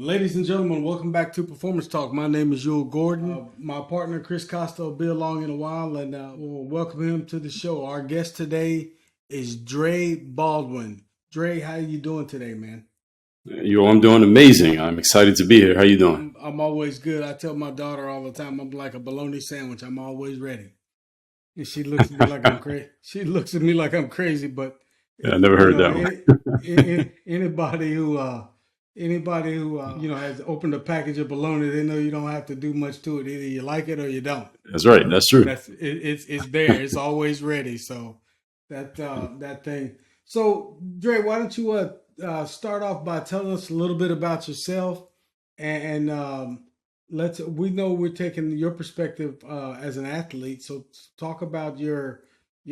Ladies and gentlemen, welcome back to Performance Talk. My name is Yul Gordon. My partner, Chris Costa, will be along in a while, and we'll welcome him to the show. Our guest today is Dre Baldwin. Dre, how are you doing today, man? I'm doing amazing. I'm excited to be here. How you doing? I'm always good. I tell my daughter all the time, I'm like a bologna sandwich. I'm always ready. And she looks at me like I'm crazy. She looks at me like I'm crazy, but I never heard that one. Anybody who has opened a package of bologna, they know you don't have to do much to it. Either you like it or you don't. That's right. That's true. It's there. It's always ready. So that thing. So Dre, why don't you start off by telling us a little bit about yourself, and we know we're taking your perspective as an athlete. So talk about your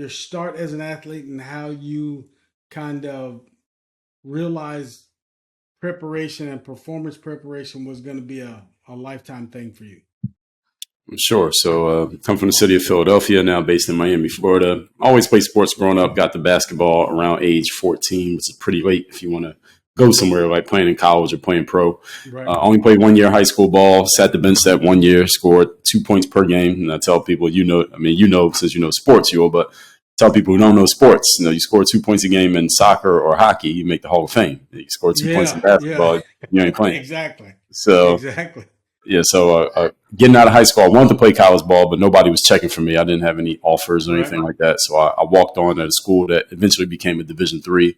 start as an athlete and how you kind of realized preparation and performance preparation was going to be a lifetime thing for you. Sure. So come from the city of Philadelphia, now based in Miami, Florida. Always played sports growing up, got to basketball around age 14, which is pretty late if you want to go somewhere like playing in college or playing pro. Right. Only played 1 year high school ball, sat the bench that 1 year, scored 2 points per game. And I tell people, since you know sports, but tell people who don't know sports, you score 2 points a game in soccer or hockey, you make the Hall of Fame. You score 2 points in basketball, you ain't playing. Exactly. So getting out of high school, I wanted to play college ball, but nobody was checking for me. I didn't have any offers or anything like that. So I walked on at a school that eventually became a Division III.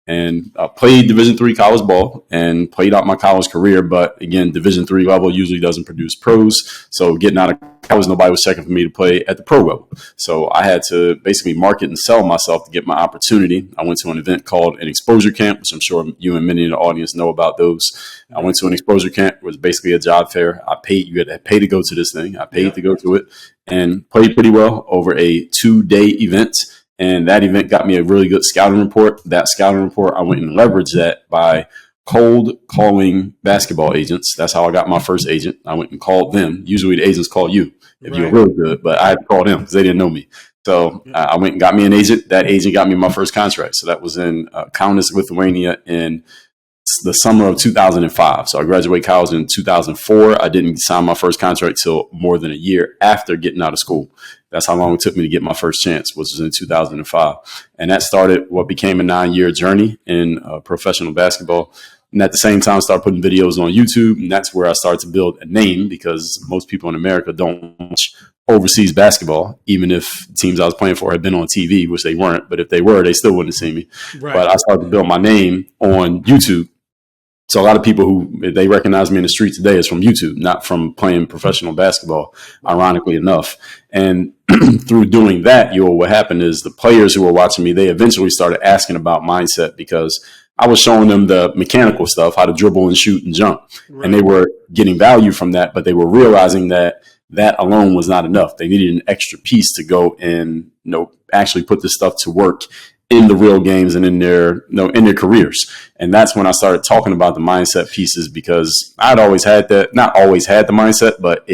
And I played Division III college ball and played out my college career. But again, Division III level usually doesn't produce pros. So getting out of college, nobody was checking for me to play at the pro level. So I had to basically market and sell myself to get my opportunity. I went to an event called an exposure camp, which I'm sure you and many in the audience know about those. I went to an exposure camp. It was basically a job fair. You had to pay to go to this thing. I paid to go to it and played pretty well over a 2-day event. And that event got me a really good scouting report. That scouting report, I went and leveraged that by cold calling basketball agents. That's how I got my first agent. I went and called them. Usually the agents call you if you're really good, but I had to call them because they didn't know me. So I went and got me an agent. That agent got me my first contract. So that was in Kaunas, Lithuania in the summer of 2005. So I graduated college in 2004. I didn't sign my first contract till more than a year after getting out of school. That's how long it took me to get my first chance, which was in 2005. And that started what became a 9-year journey in professional basketball. And at the same time, I started putting videos on YouTube. And that's where I started to build a name because most people in America don't watch overseas basketball, even if teams I was playing for had been on TV, which they weren't. But if they were, they still wouldn't have seen me. Right. But I started to build my name on YouTube. So a lot of people who they recognize me in the street today is from YouTube, not from playing professional basketball, ironically enough. And through doing that, what happened is the players who were watching me, they eventually started asking about mindset because I was showing them the mechanical stuff, how to dribble and shoot and jump. Right. And they were getting value from that, but they were realizing that alone was not enough. They needed an extra piece to go and actually put this stuff to work in the real games and in their careers. And that's when I started talking about the mindset pieces because I'd always had that, not always had the mindset, but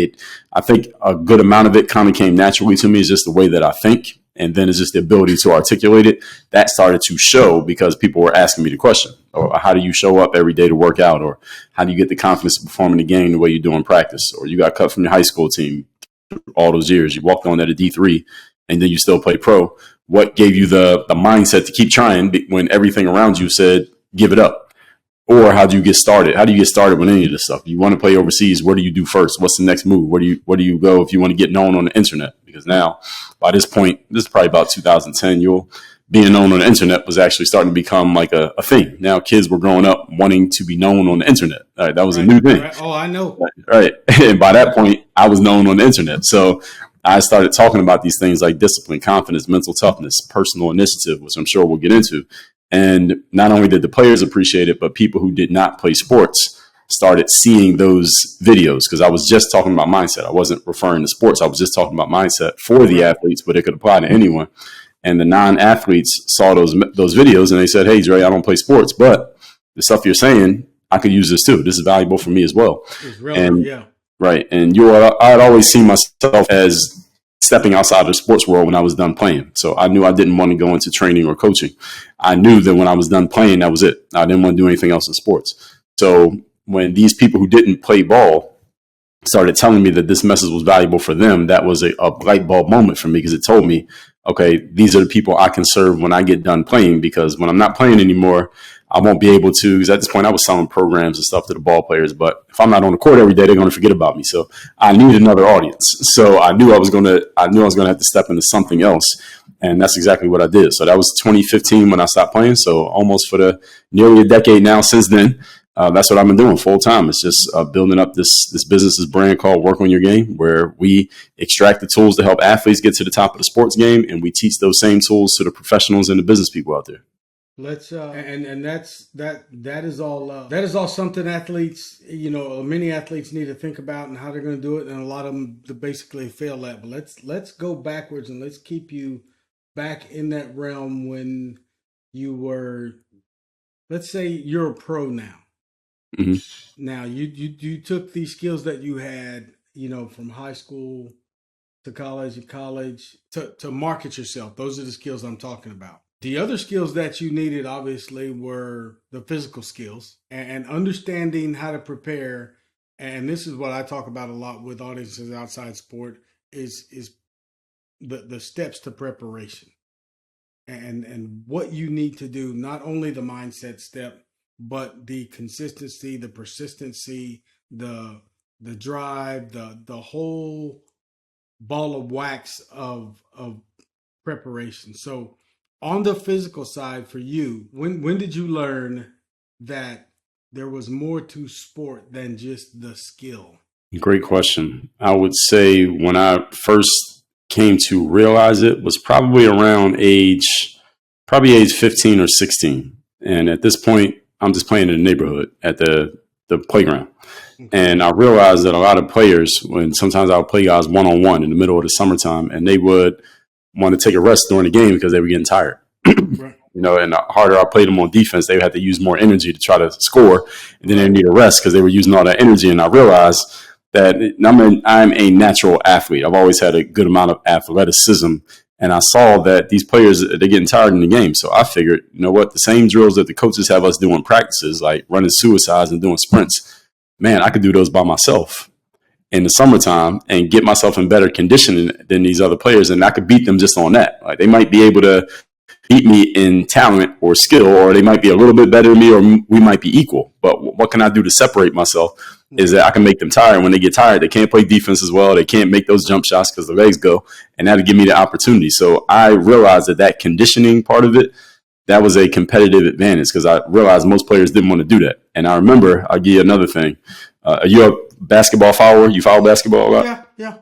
I think a good amount of it kind of came naturally to me. Is just the way that I think. And then it's just the ability to articulate it. That started to show because people were asking me the question, or how do you show up every day to work out? Or how do you get the confidence to perform in the game the way you do in practice? Or you got cut from your high school team all those years. You walked on at a D3 and then you still play pro. What gave you the mindset to keep trying when everything around you said, give it up? Or how do you get started? How do you get started with any of this stuff? You want to play overseas. What do you do first? What's the next move? Where do you go if you want to get known on the internet? Because now, by this point, this is probably about 2010, being known on the internet was actually starting to become like a thing. Now kids were growing up wanting to be known on the internet. All right, that was a new thing. Right. Oh, I know. Right. And by that point, I was known on the internet. So I started talking about these things like discipline, confidence, mental toughness, personal initiative, which I'm sure we'll get into. And not only did the players appreciate it, but people who did not play sports started seeing those videos because I was just talking about mindset. I wasn't referring to sports. I was just talking about mindset for the athletes, but it could apply to anyone. And the non-athletes saw those videos and they said, hey, Dre, I don't play sports, but the stuff you're saying, I could use this too. This is valuable for me as well. It's relevant, yeah. Right. And I'd always seen myself as stepping outside of the sports world when I was done playing. So I knew I didn't want to go into training or coaching. I knew that when I was done playing, that was it. I didn't want to do anything else in sports. So when these people who didn't play ball started telling me that this message was valuable for them, that was a light bulb moment for me, because it told me, okay, these are the people I can serve when I get done playing, because when I'm not playing anymore, I won't be able to, because at this point I was selling programs and stuff to the ball players, but if I'm not on the court every day, they're going to forget about me. So I need another audience. So I knew I was going to have to step into something else. And that's exactly what I did. So that was 2015 when I stopped playing. So almost for nearly a decade now since then. That's what I've been doing full time. It's just building up this business's brand called Work on Your Game, where we extract the tools to help athletes get to the top of the sports game, and we teach those same tools to the professionals and the business people out there. Let's and that is all something athletes, many athletes need to think about and how they're going to do it, and a lot of them basically fail at. But let's go backwards and let's keep you back in that realm when you were, let's say you're a pro now. Mm-hmm. Now you took these skills that you had, from high school to college and college to market yourself. Those are the skills I'm talking about. The other skills that you needed obviously were the physical skills and understanding how to prepare. And this is what I talk about a lot with audiences outside sport is the steps to preparation and what you need to do, not only the mindset step, but the consistency, the persistency, the drive, the whole ball of wax of preparation. So on the physical side for you, when did you learn that there was more to sport than just the skill? Great question. I would say when I first came to realize it was probably around age 15 or 16. And at this point, I'm just playing in the neighborhood at the playground. Okay. And I realized that a lot of players, when sometimes I would play guys one-on-one in the middle of the summertime, and they would want to take a rest during the game because they were getting tired. Right. And the harder I played them on defense, they had to use more energy to try to score, and then they need a rest because they were using all that energy. And I realized that I'm a natural athlete. I've always had a good amount of athleticism. And I saw that these players, they're getting tired in the game. So I figured, the same drills that the coaches have us doing practices, like running suicides and doing sprints, man, I could do those by myself in the summertime and get myself in better condition than these other players. And I could beat them just on that. Like, they might be able to beat me in talent or skill, or they might be a little bit better than me, or we might be equal. But what can I do to separate myself is that I can make them tired. When they get tired, they can't play defense as well. They can't make those jump shots because the legs go, and that'll give me the opportunity. So I realized that conditioning part of it, that was a competitive advantage, because I realized most players didn't want to do that. And I remember, I'll give you another thing. Are you a basketball follower? You follow basketball a lot? Yeah.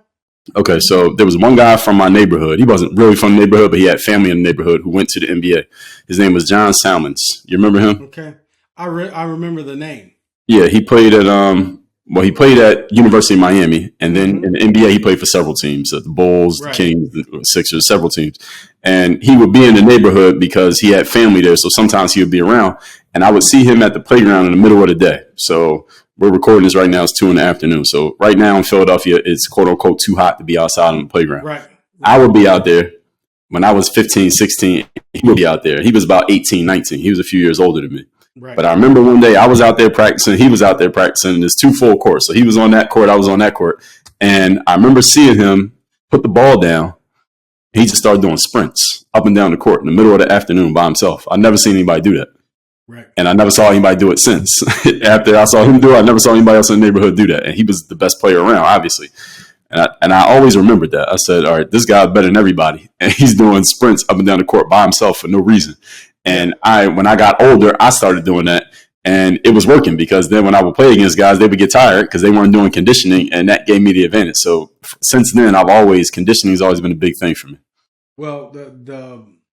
Okay, so there was one guy from my neighborhood. He wasn't really from the neighborhood, but he had family in the neighborhood who went to the NBA. His name was John Salmons. You remember him? Okay. I remember the name. Yeah, he played at University of Miami, and then in the NBA he played for several teams, the Bulls, right, the Kings, the Sixers, several teams. And he would be in the neighborhood because he had family there, so sometimes he would be around, and I would see him at the playground in the middle of the day. So we're recording this right now, it's 2 p.m. So right now in Philadelphia, it's quote unquote too hot to be outside on the playground. Right. I would be out there. When I was 15, 16, he would be out there. He was about 18, 19. He was a few years older than me. Right. But I remember one day I was out there practicing. He was out there practicing. There's 2 full courts. So he was on that court. I was on that court. And I remember seeing him put the ball down. He just started doing sprints up and down the court in the middle of the afternoon by himself. I've never seen anybody do that. Right. And I never saw anybody do it since. After I saw him do it, I never saw anybody else in the neighborhood do that. And he was the best player around, obviously. And I always remembered that. I said, all right, this guy's better than everybody. And he's doing sprints up and down the court by himself for no reason. And when I got older, I started doing that. And it was working, because then when I would play against guys, they would get tired because they weren't doing conditioning. And that gave me the advantage. So since then, conditioning has always been a big thing for me. Well,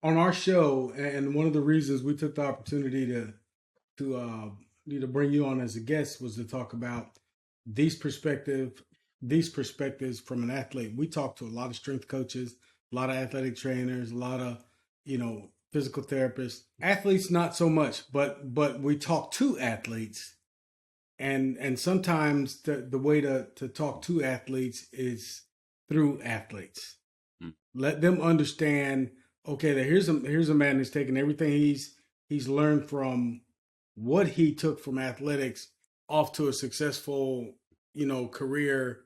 on our show, and one of the reasons we took the opportunity to bring you on as a guest was to talk about these perspectives from an athlete. We talked to a lot of strength coaches, a lot of athletic trainers, a lot of, physical therapists. Athletes, not so much, but we talk to athletes. And sometimes the way to talk to athletes is through athletes. Let them understand, okay, that here's a man who's taken everything he's learned from what he took from athletics off to a successful, career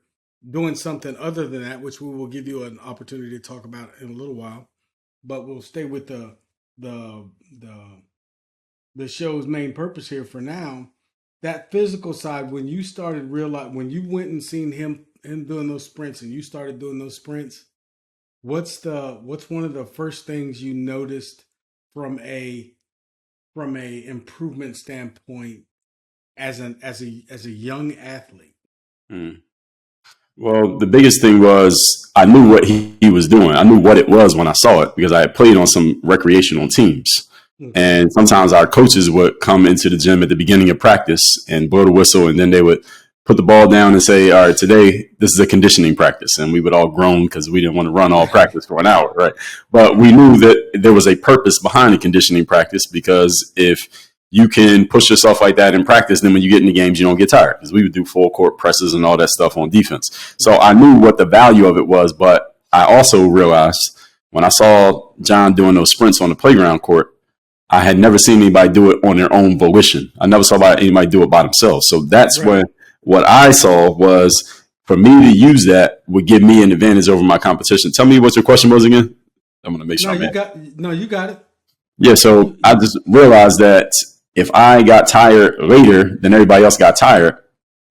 doing something other than that, which we will give you an opportunity to talk about in a little while. But we'll stay with the the show's main purpose here for now. That physical side, when you started realize, when you went and seen him doing those sprints, and you started doing those sprints, what's one of the first things you noticed from a improvement standpoint as a young athlete? Well, the biggest thing was I knew what he was doing. I knew what it was when I saw it because I had played on some recreational teams. Okay. And sometimes our coaches would come into the gym at the beginning of practice and blow the whistle, and then they would put the ball down and say, all right, today this is a conditioning practice. And we would all groan because we didn't want to run all practice for an hour, right? But we knew that there was a purpose behind the conditioning practice, because if you can push yourself like that in practice, then when you get in the games, you don't get tired, because we would do full court presses and all that stuff on defense. So I knew what the value of it was, but I also realized when I saw John doing those sprints on the playground court, I had never seen anybody do it on their own volition. I never saw anybody do it by themselves. So that's right. What I saw was, for me to use that would give me an advantage over my competition. Tell me what your question was again. I'm going to make sure. You got it. Yeah. So I just realized that if I got tired later than everybody else got tired,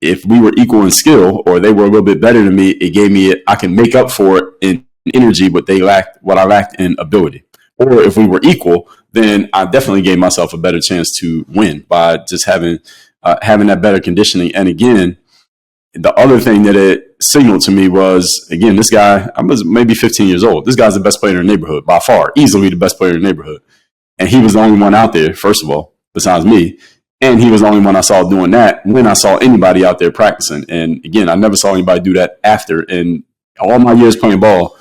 if we were equal in skill or they were a little bit better than me, it gave me I can make up for it in energy, what I lacked in ability. Or if we were equal, then I definitely gave myself a better chance to win by just having that better conditioning. And again, the other thing that it signaled to me was, again, this guy, I was maybe 15 years old. This guy's the best player in the neighborhood by far, easily the best player in the neighborhood. And he was the only one out there, first of all, besides me. And he was the only one I saw doing that when I saw anybody out there practicing. And again, I never saw anybody do that after. And all my years playing ball,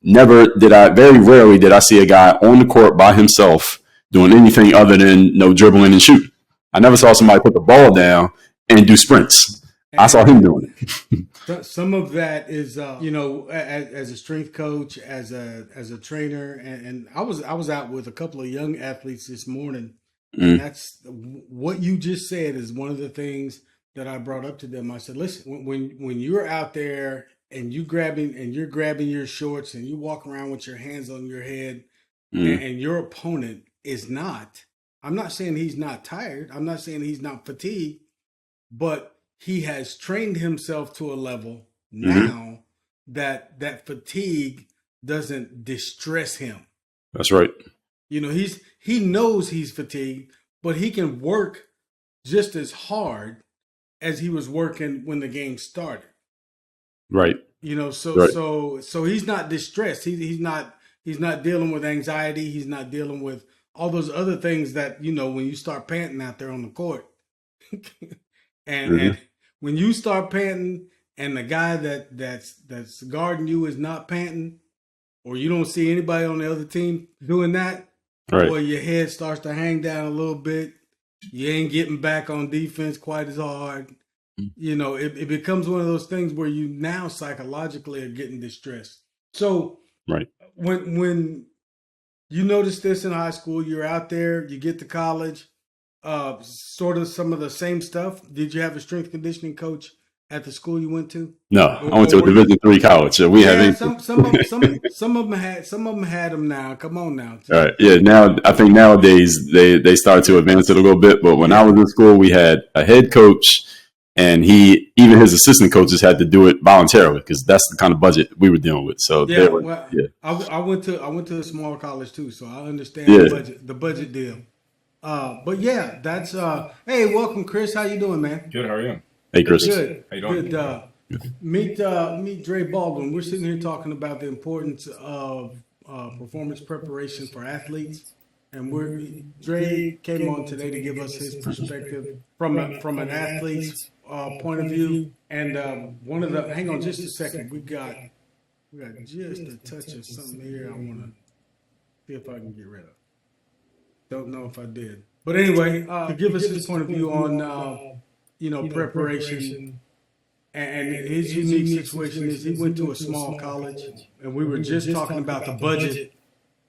very rarely did I see a guy on the court by himself doing anything other than dribbling and shooting. I never saw somebody put the ball down and do sprints. I saw him doing it. Some of that is, as a strength coach, as a trainer, and I was out with a couple of young athletes this morning. And that's what you just said is one of the things that I brought up to them. I said, listen, when you're out there and you're grabbing your shorts and you walk around with your hands on your head, and your opponent is not, I'm not saying he's not tired. I'm not saying he's not fatigued, but he has trained himself to a level now that fatigue doesn't distress him. That's right. He knows he's fatigued, but he can work just as hard as he was working when the game started. Right. So he's not distressed. He's not dealing with anxiety. He's not dealing with all those other things that, when you start panting out there on the court. and when you start panting and the guy that's guarding you is not panting, or you don't see anybody on the other team doing that, right, boy, your head starts to hang down a little bit. You ain't getting back on defense quite as hard. It becomes one of those things where you now psychologically are getting distressed. So right, when you notice this in high school, you're out there, you get to college, sort of some of the same stuff. Did you have a strength conditioning coach at the school you went to? No, I went to a Division III college. So we have some of them had them now. Come on now. All right, yeah. Now I think nowadays they started to advance it a little bit. But when I was in school, we had a head coach, and even his assistant coaches had to do it voluntarily because that's the kind of budget we were dealing with. So I went to a small college too, so I understand the budget deal. But yeah, that's hey, welcome, Chris. How you doing, man? Good. How are you? Hey, Chris. Good. How you doing? Good. Meet Dre Baldwin. We're sitting here talking about the importance of performance preparation for athletes, and Dre came on today to give us his perspective from an athlete's point of view. And hang on just a second. We got just a touch of something here. I want to see if I can get rid of. Don't know if I did, but anyway, to give us his point of view on preparation. And his unique situation is he went to a small college, and we were just talking about the budget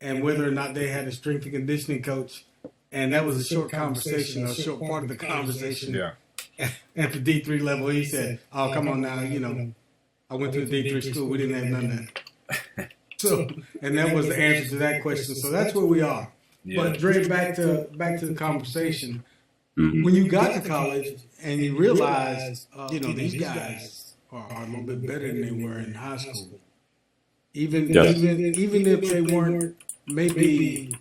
and whether or not they had a strength and conditioning coach. And that was a short conversation, a short part of the conversation. Yeah. at the D3 level. He said, "Oh, come on now, I went to the D3 school. We didn't have none of that." So, and that was the answer to that question. So that's where we are. Yeah. But Dre, back to the conversation. Mm-hmm. When you got to college and you realized, these guys are a little bit better than they were in high school. Even if they weren't maybe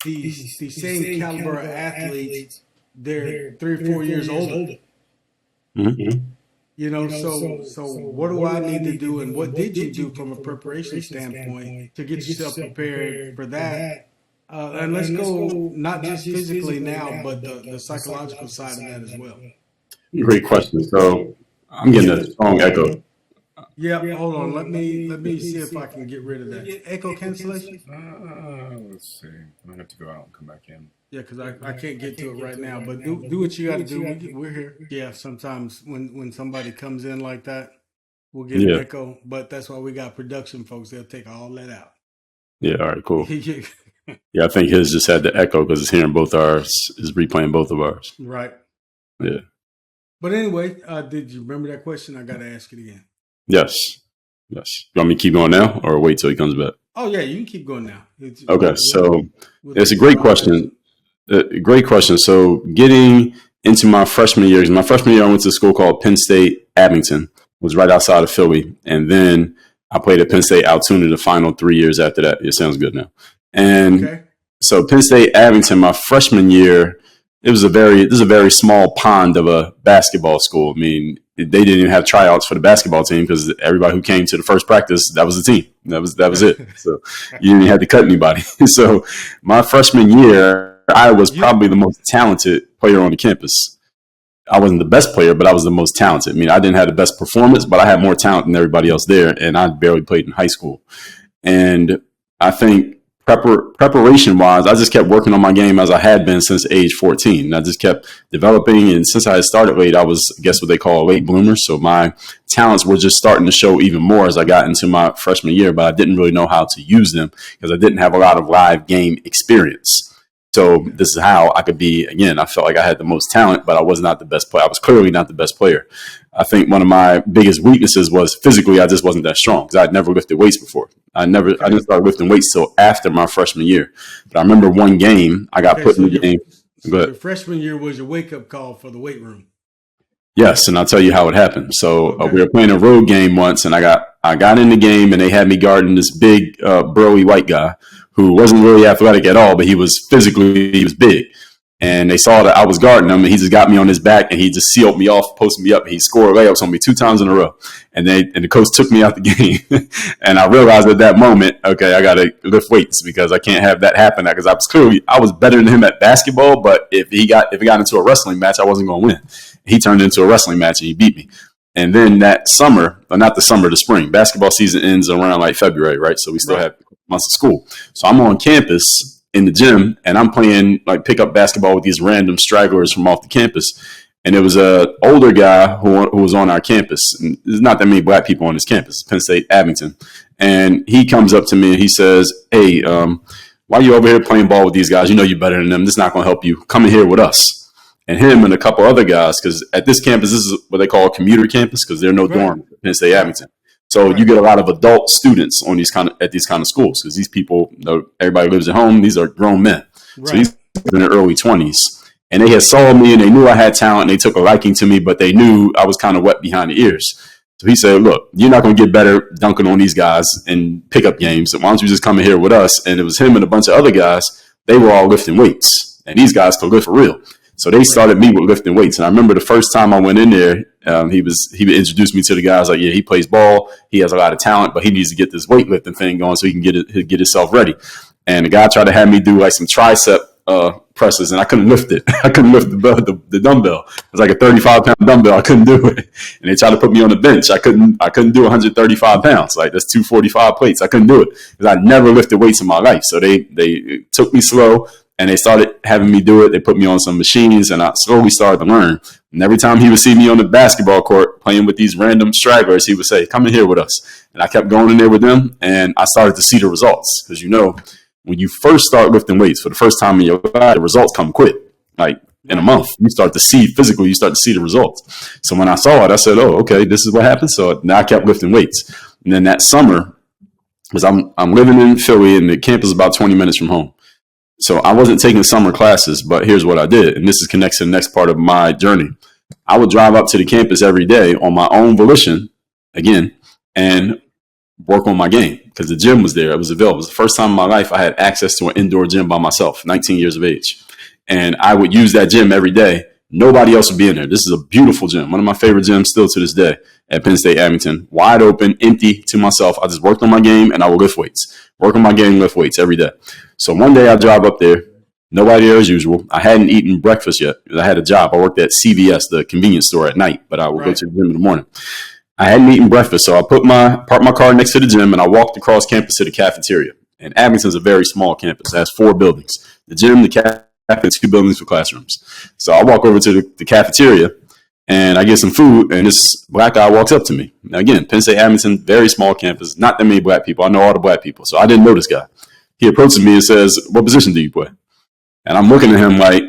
the same caliber of athletes, they're 3 or 4 years older. Mm-hmm. So what do I need to do, and what did you do from a preparation standpoint to get yourself prepared for that? And let's go not just physically now, but the psychological side of that as well. Great question. So I'm getting a strong echo. Yeah, hold on. Let me see if I can get rid of that echo cancellation. Let's see. I have to go out and come back in. Yeah, because I can't get to it right now. But do what you got to do. We're here. Yeah, sometimes when somebody comes in like that, we'll get an echo. But that's why we got production folks. They'll take all that out. Yeah. All right. Cool. Yeah, I think his just had the echo because it's hearing both ours. Is replaying both of ours. Right. Yeah. But anyway, did you remember that question? I got to ask it again. Yes. You want me to keep going now or wait till he comes back? Oh, yeah, you can keep going now. Okay, so it's a great question. Great question. So getting into my freshman year, I went to a school called Penn State Abington. It was right outside of Philly. And then I played at Penn State Altoona the final 3 years after that. It sounds good now. And so Penn State Abington, my freshman year, this is a very small pond of a basketball school. I mean, they didn't even have tryouts for the basketball team because everybody who came to the first practice, that was the team. That was it. So you didn't have to cut anybody. So my freshman year, I was probably the most talented player on the campus. I wasn't the best player, but I was the most talented. I mean, I didn't have the best performance, but I had more talent than everybody else there, and I barely played in high school. And I think preparation-wise, I just kept working on my game as I had been since age 14. And I just kept developing, and since I had started late, I was, I guess, what they call a late bloomer. So my talents were just starting to show even more as I got into my freshman year, but I didn't really know how to use them because I didn't have a lot of live game experience. So this is how I could be, again, I felt like I had the most talent, but I was not the best player. I was clearly not the best player. I think one of my biggest weaknesses was physically, I just wasn't that strong because I'd never lifted weights before. I didn't start lifting weights till after my freshman year. But I remember one game, I got put in the game. So your freshman year was your wake-up call for the weight room. Yes, and I'll tell you how it happened. So we were playing a road game once, and I got in the game, and they had me guarding this big, burly white guy who wasn't really athletic at all, but he was big. And they saw that I was guarding him, and he just got me on his back, and he just sealed me off, posted me up, and he scored layups on me 2 times in a row. And the coach took me out the game. And I realized at that moment, okay, I got to lift weights because I can't have that happen. Because I was better than him at basketball, but if he got into a wrestling match, I wasn't going to win. He turned into a wrestling match, and he beat me. And then that summer, or not the summer, the spring, basketball season ends around like February, right? So we still have months of school. So I'm on campus in the gym, and I'm playing like pickup basketball with these random stragglers from off the campus. And it was an older guy who was on our campus. And there's not that many black people on this campus, Penn State Abington. And he comes up to me and he says, "Hey, why are you over here playing ball with these guys? You know you're better than them. This is not going to help you. Come in here with us." And him and a couple other guys, because at this campus, this is what they call a commuter campus because there are no dorms at Penn State Abington. So you get a lot of adult students on at these kind of schools because these people, everybody lives at home. These are grown men. Right. So these are in their early 20s. And they had saw me and they knew I had talent and they took a liking to me, but they knew I was kind of wet behind the ears. So he said, "Look, you're not going to get better dunking on these guys in pickup games. So why don't you just come in here with us?" And it was him and a bunch of other guys. They were all lifting weights and these guys could lift for real. So they started me with lifting weights. And I remember the first time I went in there, he introduced me to the guys like, "Yeah, he plays ball. He has a lot of talent, but he needs to get this weightlifting thing going so he can get himself ready." And the guy tried to have me do like some tricep presses, and I couldn't lift it. I couldn't lift the dumbbell. It was like a 35-pound dumbbell. I couldn't do it. And they tried to put me on the bench. I couldn't do 135 pounds. Like that's 245 plates. I couldn't do it because I never lifted weights in my life. So they took me slow. And they started having me do it. They put me on some machines, and I slowly started to learn. And every time he would see me on the basketball court playing with these random stragglers, he would say, "Come in here with us." And I kept going in there with them, and I started to see the results. Because, when you first start lifting weights for the first time in your life, the results come quick. Like in a month. You start to see physically, you start to see the results. So when I saw it, I said, oh, okay, this is what happened. So now I kept lifting weights. And then that summer, because I'm living in Philly and the campus is about 20 minutes from home. So I wasn't taking summer classes, but here's what I did. And this is connected to the next part of my journey. I would drive up to the campus every day on my own volition, again, and work on my game because the gym was there. It was available. It was the first time in my life I had access to an indoor gym by myself, 19 years of age. And I would use that gym every day. Nobody else would be in there. This is a beautiful gym. One of my favorite gyms still to this day at Penn State Abington. Wide open, empty to myself. I just worked on my game and I would lift weights. Work on my game, lift weights every day. So one day I drive up there. Nobody there as usual. I hadn't eaten breakfast yet. I had a job. I worked at CVS, the convenience store, at night, but I would go to the gym in the morning. I hadn't eaten breakfast, so I parked my car next to the gym, and I walked across campus to the cafeteria. And Abington's a very small campus. It has 4 buildings. The gym, the cafe, 2 buildings for classrooms. So I walk over to the cafeteria, and I get some food, and this black guy walks up to me. Now, again, Penn State Abington, very small campus, not that many black people. I know all the black people, so I didn't know this guy. He approaches me and says, "What position do you play?" And I'm looking at him like,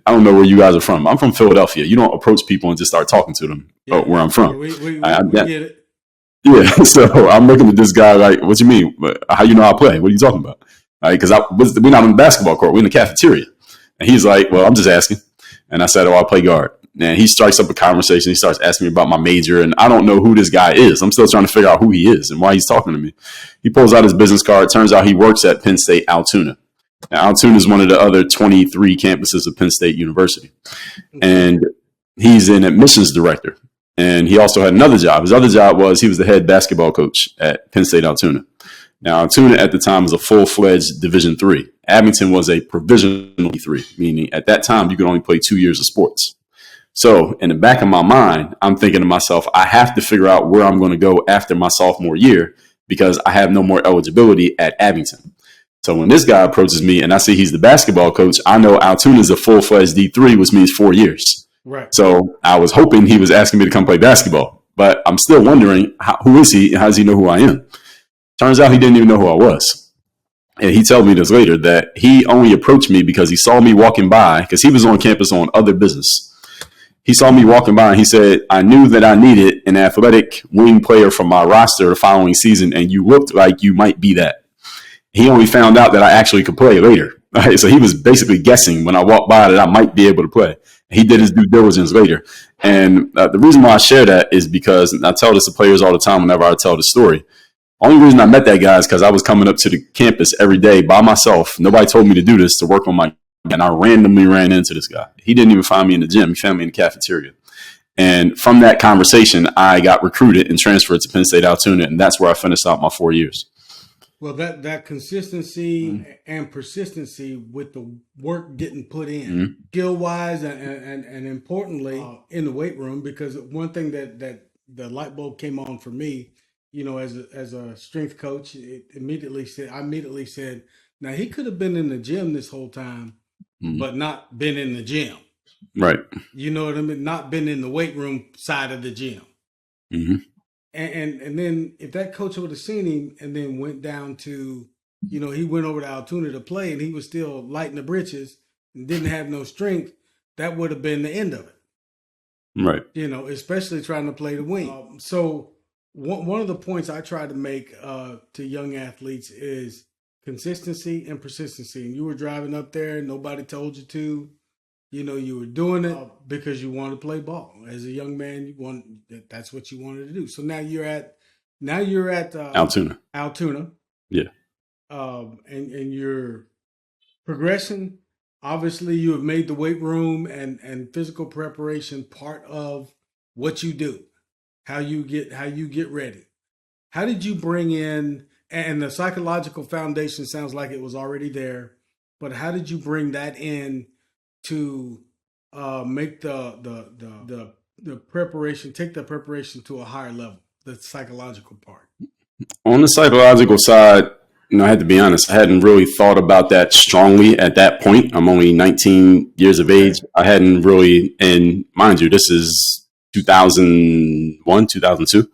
I don't know where you guys are from. I'm from Philadelphia. You don't approach people and just start talking to them where I'm from. We get it. Yeah, so I'm looking at this guy like, what you mean? How you know I play? What are you talking about? Because we're not on the basketball court. We're in the cafeteria. And he's like, well, I'm just asking. And I said, I play guard. And he strikes up a conversation. He starts asking me about my major. And I don't know who this guy is. I'm still trying to figure out who he is and why he's talking to me. He pulls out his business card. Turns out he works at Penn State Altoona. Now, Altoona is one of the other 23 campuses of Penn State University. And he's an admissions director. And he also had another job. His other job was he was the head basketball coach at Penn State Altoona. Now, Altoona at the time was a full-fledged Division III. Abington was a provisional D3, meaning at that time you could only play 2 years of sports. So in the back of my mind, I'm thinking to myself, I have to figure out where I'm going to go after my sophomore year because I have no more eligibility at Abington. So when this guy approaches me and I see he's the basketball coach, I know Altoona is a full-fledged D3, which means 4 years. Right. So I was hoping he was asking me to come play basketball, but I'm still wondering, who is he and how does he know who I am? Turns out he didn't even know who I was. And he told me this later that he only approached me because he saw me walking by because he was on campus on other business. He saw me walking by and he said, I knew that I needed an athletic wing player for my roster the following season, and you looked like you might be that. He only found out that I actually could play later. Right? So he was basically guessing when I walked by that I might be able to play. He did his due diligence later. And the reason why I share that is because I tell this to players all the time whenever I tell the story. Only reason I met that guy is because I was coming up to the campus every day by myself. Nobody told me to do this, to work on my, and I randomly ran into this guy. He didn't even find me in the gym. He found me in the cafeteria. And from that conversation, I got recruited and transferred to Penn State Altoona, and that's where I finished out my 4 years. Well, that consistency and persistency with the work getting put in, skill-wise and importantly in the weight room, because one thing that the light bulb came on for me, you know, as a strength coach, I immediately said, now he could have been in the gym this whole time, but not been in the gym. Right. You know what I mean? Not been in the weight room side of the gym. Mm-hmm. And then if that coach would have seen him and then went down to, you know, he went over to Altoona to play and he was still light in the britches and didn't have no strength, that would have been the end of it. Right. You know, especially trying to play the wing. So one of the points I try to make to young athletes is consistency and persistency. And you were driving up there, nobody told you to. You know, you were doing it because you wanted to play ball. As a young man, that's what you wanted to do. So now you're at Altoona. Yeah. And your progression, obviously you have made the weight room and physical preparation part of what you do, how you get ready. How did you bring in, and the psychological foundation sounds like it was already there, but how did you bring that in to make the preparation, take the preparation to a higher level, the psychological part? On the psychological side, you know, I had to be honest, I hadn't really thought about that strongly at that point. I'm only 19 years of age. I hadn't really, and mind you, this is 2001, 2002.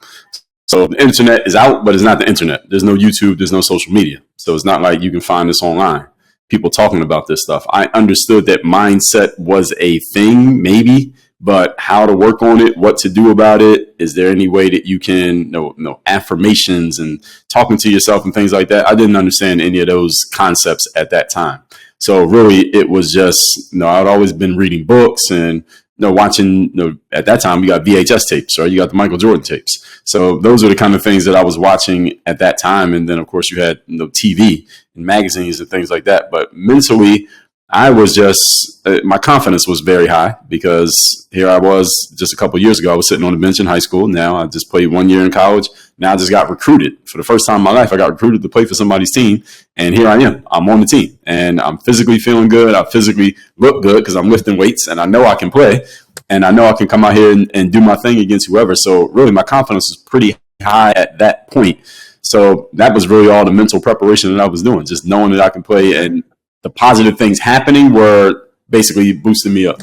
So the internet is out, but it's not the internet. There's no YouTube, there's no social media. So it's not like you can find this online. people talking about this stuff. I understood that mindset was a thing, maybe, but how to work on it, what to do about it. Is there any way that you can, no affirmations and talking to yourself and things like that? I didn't understand any of those concepts at that time. So really, it was just, I'd always been reading books and watching, at that time, you got VHS tapes, or you got the Michael Jordan tapes. So those are the kind of things that I was watching at that time. And then, of course, you had TV and magazines and things like that. But mentally, I was just, my confidence was very high, because here I was just a couple of years ago, I was sitting on the bench in high school. Now I just played 1 year in college. Now I just got recruited. For the first time in my life, I got recruited to play for somebody's team. And here I am. I'm on the team, and I'm physically feeling good. I physically look good because I'm lifting weights, and I know I can play, and I know I can come out here and do my thing against whoever. So really, my confidence was pretty high at that point. So that was really all the mental preparation that I was doing, just knowing that I can play, and the positive things happening were basically boosting me up.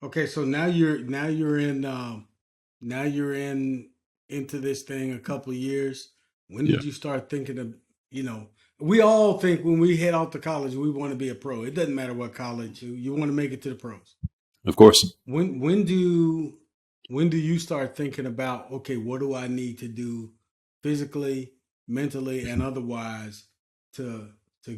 Okay, so now you're in into this thing a couple of years. When did you start thinking of, we all think when we head out to college, we want to be a pro. It doesn't matter what college, you want to make it to the pros. Of course. When do you start thinking about, okay, what do I need to do physically, mentally, and otherwise to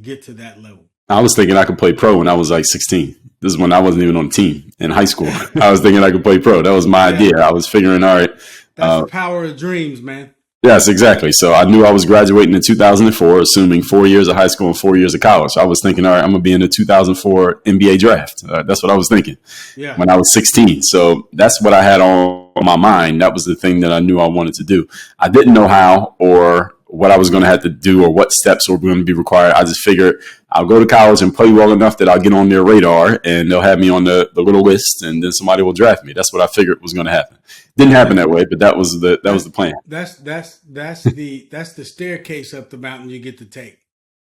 get to that level? I was thinking I could play pro when I was like 16. This is when I wasn't even on the team in high school. I was thinking I could play pro. That was my idea. I was figuring, all right. That's the power of dreams, man. Yes, exactly. So I knew I was graduating in 2004, assuming 4 years of high school and 4 years of college. I was thinking, all right, I'm going to be in the 2004 NBA draft. That's what I was thinking when I was 16. So that's what I had on my mind. That was the thing that I knew I wanted to do. I didn't know how or what I was going to have to do or what steps were going to be required. I just figured I'll go to college and play well enough that I'll get on their radar, and they'll have me on the little list, and then somebody will draft me. That's what I figured was going to happen. Didn't happen that way, but that was the plan. That's the staircase up the mountain you get to take.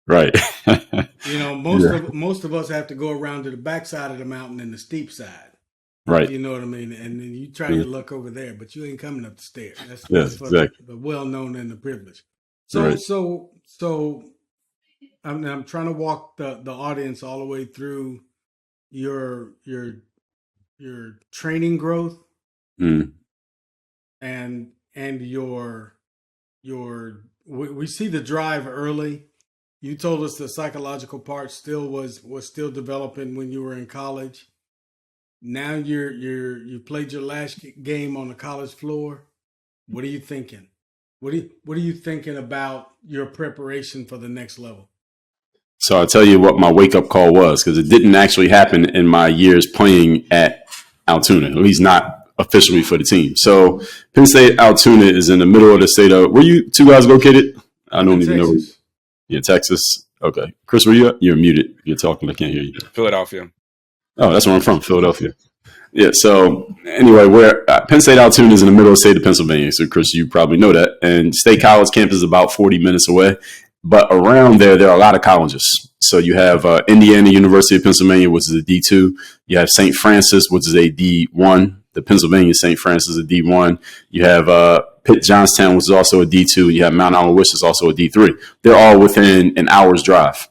Right. Most of us have to go around to the backside of the mountain and the steep side. Right. You know what I mean? And then you try your luck over there, but you ain't coming up the stairs. That's exactly. The well-known and the privileged. Right. So I'm trying to walk the audience all the way through your training growth and your we see the drive early. You told us the psychological part still was still developing when you were in college. Now you played your last game on the college floor. What are you thinking? What are you thinking about your preparation for the next level? So I'll tell you what my wake-up call was, because it didn't actually happen in my years playing at Altoona, at least not officially for the team. So Penn State Altoona is in the middle of the state of, where you two guys located? I don't even know. Yeah, Texas. Okay. Chris, where you at? You're muted. You're talking. I can't hear you. Philadelphia. Oh, that's where I'm from, Philadelphia. Yeah, so anyway, where Penn State Altoona is in the middle of the state of Pennsylvania. So, Chris, you probably know that. And State College campus is about 40 minutes away. But around there are a lot of colleges. So you have Indiana University of Pennsylvania, which is a D2. You have St. Francis, which is a D1. The Pennsylvania St. Francis is a D1. You have Pitt Johnstown, which is also a D2. You have Mount Olive, which is also a D3. They're all within an hour's drive.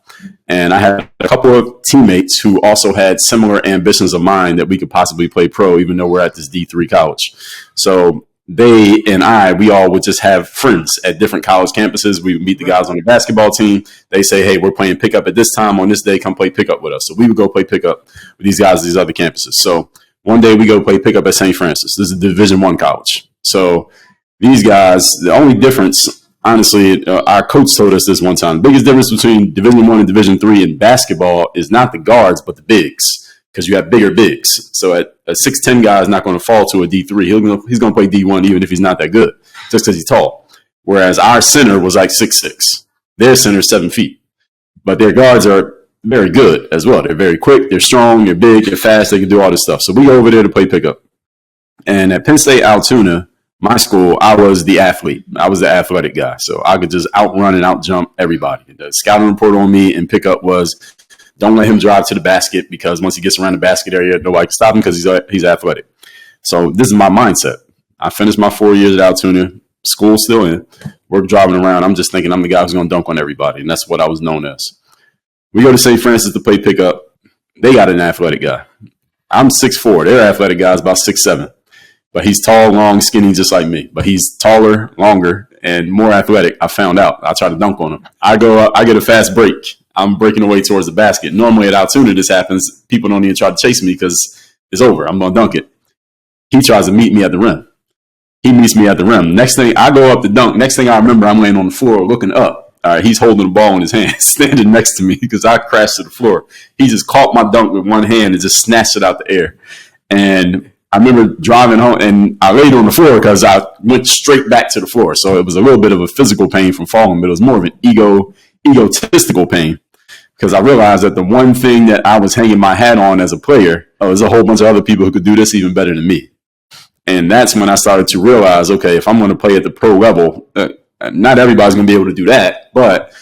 And I had a couple of teammates who also had similar ambitions of mine that we could possibly play pro, even though we're at this D3 college. So they and we all would just have friends at different college campuses. We would meet the guys on the basketball team. They say, hey, we're playing pickup at this time on this day. Come play pickup with us. So we would go play pickup with these guys at these other campuses. So one day we go play pickup at St. Francis. This is a Division I college. So these guys, the only difference, honestly, our coach told us this one time. The biggest difference between Division I and Division III in basketball is not the guards, but the bigs, because you have bigger bigs. So a 6'10" guy is not going to fall to a D3. He's going to play D1 even if he's not that good, just because he's tall. Whereas our center was like 6'6". Their center is 7 feet. But their guards are very good as well. They're very quick. They're strong. They're big. They're fast. They can do all this stuff. So we go over there to play pickup. And at Penn State Altoona, my school, I was the athlete. I was the athletic guy. So I could just outrun and outjump everybody. The scouting report on me in pickup was, don't let him drive to the basket, because once he gets around the basket area, nobody can stop him because he's athletic. So this is my mindset. I finished my 4 years at Altoona. School's still in. We're driving around. I'm just thinking I'm the guy who's going to dunk on everybody. And that's what I was known as. We go to St. Francis to play pickup. They got an athletic guy. I'm 6'4". Their athletic guy's about 6'7". But he's tall, long, skinny, just like me. But he's taller, longer, and more athletic. I found out. I try to dunk on him. I go up, I get a fast break. I'm breaking away towards the basket. Normally at Altoona, this happens. People don't even try to chase me because it's over. I'm going to dunk it. He tries to meet me at the rim. He meets me at the rim. Next thing, I go up to dunk. Next thing I remember, I'm laying on the floor looking up. All right, he's holding the ball in his hand, standing next to me because I crashed to the floor. He just caught my dunk with one hand and just snatched it out the air. And I remember driving home, and I laid on the floor because I went straight back to the floor. So it was a little bit of a physical pain from falling, but it was more of an egotistical pain because I realized that the one thing that I was hanging my hat on as a player, there's a whole bunch of other people who could do this even better than me. And that's when I started to realize, okay, if I'm going to play at the pro level, not everybody's going to be able to do that, but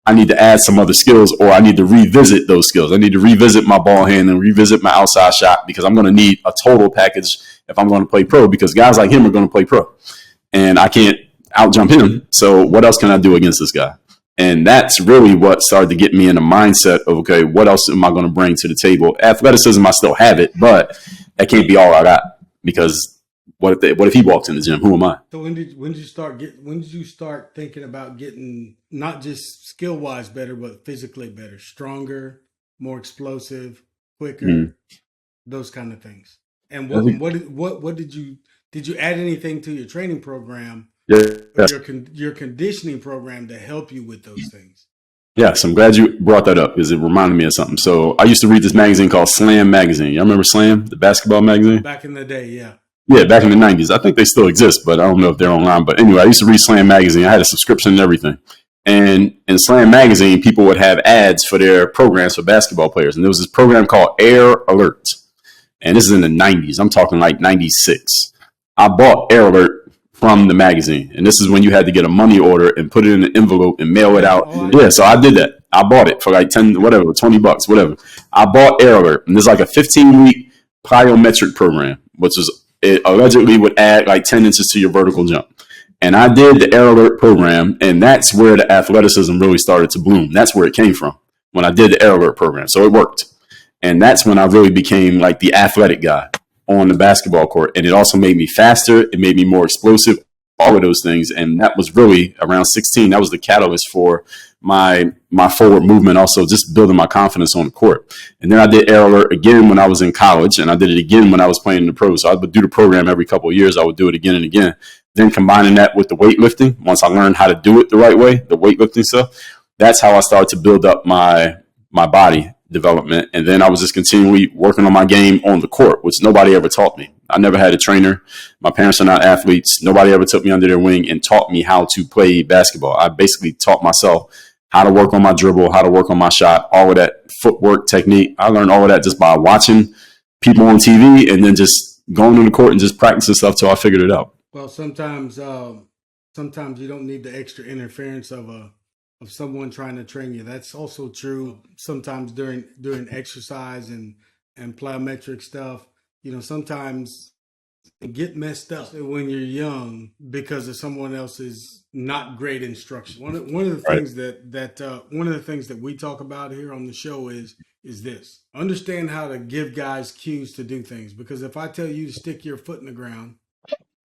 I need to add some other skills, or I need to revisit those skills. I need to revisit my ball handling, revisit my outside shot, because I'm going to need a total package if I'm going to play pro, because guys like him are going to play pro. And I can't outjump him. So what else can I do against this guy? And that's really what started to get me in the mindset of, okay, what else am I going to bring to the table? Athleticism, I still have it, but that can't be all I got, because what if he walks in the gym? Who am I? So when did you start thinking about getting not just skill wise better, but physically better, stronger, more explosive, quicker, those kind of things? And what did you add anything to your training program, your conditioning program to help you with those things? Yes, I'm glad you brought that up because it reminded me of something. So I used to read this magazine called Slam Magazine. Y'all remember Slam, the basketball magazine? Back in the day, yeah. Yeah, back in the 90s. I think they still exist, but I don't know if they're online. But anyway, I used to read Slam Magazine. I had a subscription and everything. And in Slam Magazine, people would have ads for their programs for basketball players. And there was this program called Air Alert. And this is in the 90s. I'm talking like 96. I bought Air Alert from the magazine. And this is when you had to get a money order and put it in an envelope and mail it out. Yeah, so I did that. I bought it for like $10, whatever, $20, whatever. I bought Air Alert. And there's like a 15-week plyometric program, which was it allegedly would add like 10 inches to your vertical jump. And I did the Air Alert program, and that's where the athleticism really started to bloom. That's where it came from, when I did the Air Alert program. So it worked. And that's when I really became like the athletic guy on the basketball court. And it also made me faster. It made me more explosive, all of those things. And that was really around 16. That was the catalyst for my forward movement, also just building my confidence on the court. And then I did Air Alert again when I was in college, and I did it again when I was playing in the pros. So I would do the program every couple of years. I would do it again and again. Then combining that with the weightlifting, once I learned how to do it the right way, the weightlifting stuff, that's how I started to build up my body development. And then I was just continually working on my game on the court, which nobody ever taught me. I never had a trainer. My parents are not athletes. Nobody ever took me under their wing and taught me how to play basketball. I basically taught myself how to work on my dribble, how to work on my shot, all of that footwork technique. I learned all of that just by watching people on TV and then just going on the court and just practicing stuff till I figured it out. Well, sometimes you don't need the extra interference of someone trying to train you. That's also true sometimes during exercise and plyometric stuff. You know, sometimes get messed up when you're young because of someone else's not great instruction. One of the things one of the things that we talk about here on the show is this: understand how to give guys cues to do things. Because if I tell you to stick your foot in the ground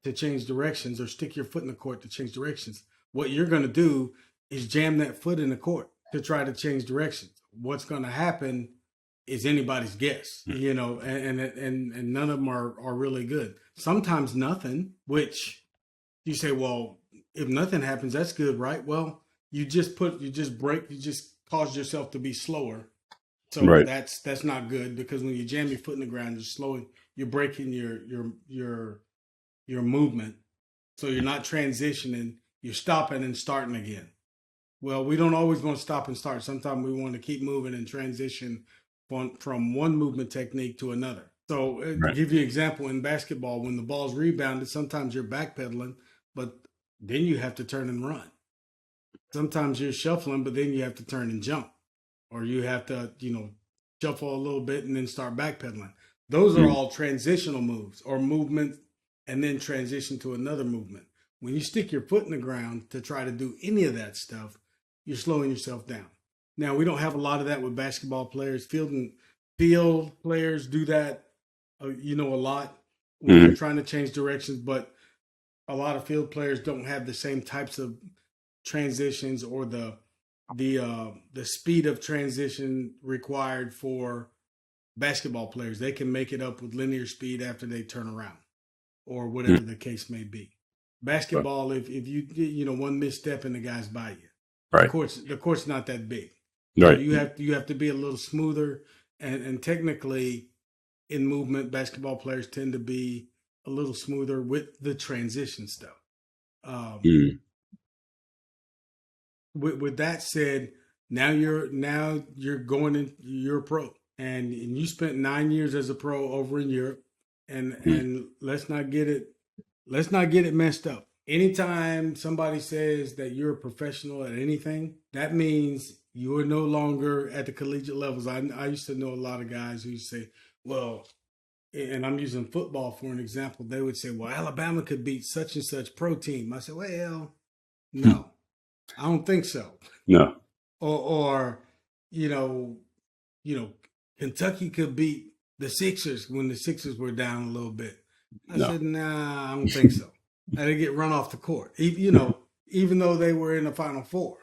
to change directions, or stick your foot in the court to change directions, what you're going to do is jam that foot in the court to try to change directions. What's going to happen is anybody's guess, you know, and none of them are really good. Sometimes nothing, which you say, well, if nothing happens, that's good, right? Well, you just cause yourself to be slower. So that's not good, because when you jam your foot in the ground, you're breaking your movement. So you're not transitioning, you're stopping and starting again. Well, we don't always want to stop and start. Sometimes we want to keep moving and transition from one movement technique to another. So to give you an example, in basketball, when the ball's rebounded, sometimes you're backpedaling, but then you have to turn and run. Sometimes you're shuffling, but then you have to turn and jump, or you have to, shuffle a little bit and then start backpedaling. Those are all transitional moves, or movements, and then transition to another movement. When you stick your foot in the ground to try to do any of that stuff, you're slowing yourself down. Now we don't have a lot of that with basketball players. Field players do that, a lot when they're trying to change directions. But a lot of field players don't have the same types of transitions or the speed of transition required for basketball players. They can make it up with linear speed after they turn around, or whatever the case may be. Basketball, if you one misstep and the guy's by you, Right. the court's not that big. Right. So you have to be a little smoother, and technically, in movement, basketball players tend to be a little smoother with the transition stuff. With that said, now you're going in, you're a pro, and you spent 9 years as a pro over in Europe, and let's not get it messed up. Anytime somebody says that you're a professional at anything, that means you are no longer at the collegiate levels. I used to know a lot of guys who used to say, well, and I'm using football for an example, they would say, well, Alabama could beat such and such pro team. I said, well, no, I don't think so. No. Or Kentucky could beat the Sixers when the Sixers were down a little bit. I said, nah, I don't think so. They get run off the court. Even though they were in the Final Four.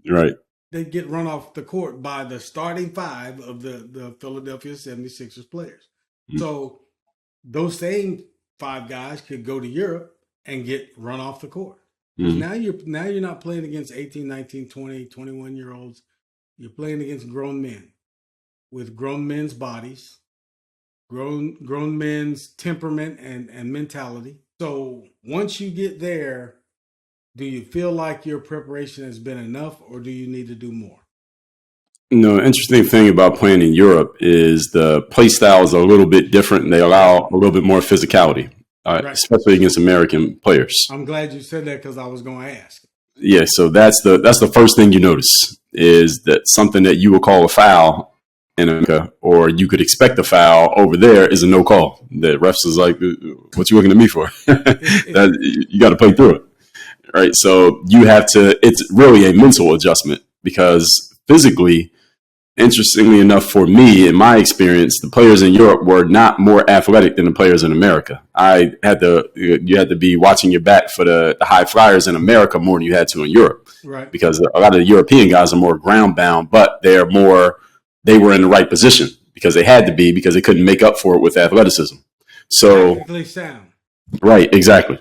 Right. They get run off the court by the starting five of the Philadelphia 76ers players. So those same five guys could go to Europe and get run off the court. Now you're not playing against 18, 19, 20, 21-year-olds. You're playing against grown men with grown men's bodies, grown men's temperament and mentality. So once you get there, do you feel like your preparation has been enough, or do you need to do more? No, interesting thing about playing in Europe is the play styles are a little bit different, and they allow a little bit more physicality, right. Especially against American players. I'm glad you said that because I was going to ask. Yeah, so that's the first thing you notice is that something that you would call a foul in America, or you could expect a foul over there, is a no call. The refs is like, what you looking at me for? You got to play through it. Right. So it's really a mental adjustment because physically, interestingly enough, for me, in my experience, the players in Europe were not more athletic than the players in America. You had to be watching your back for the high flyers in America more than you had to in Europe. Right. Because a lot of the European guys are more ground bound, but they were in the right position because they had to be, because they couldn't make up for it with athleticism. So technically sound. Right. Exactly.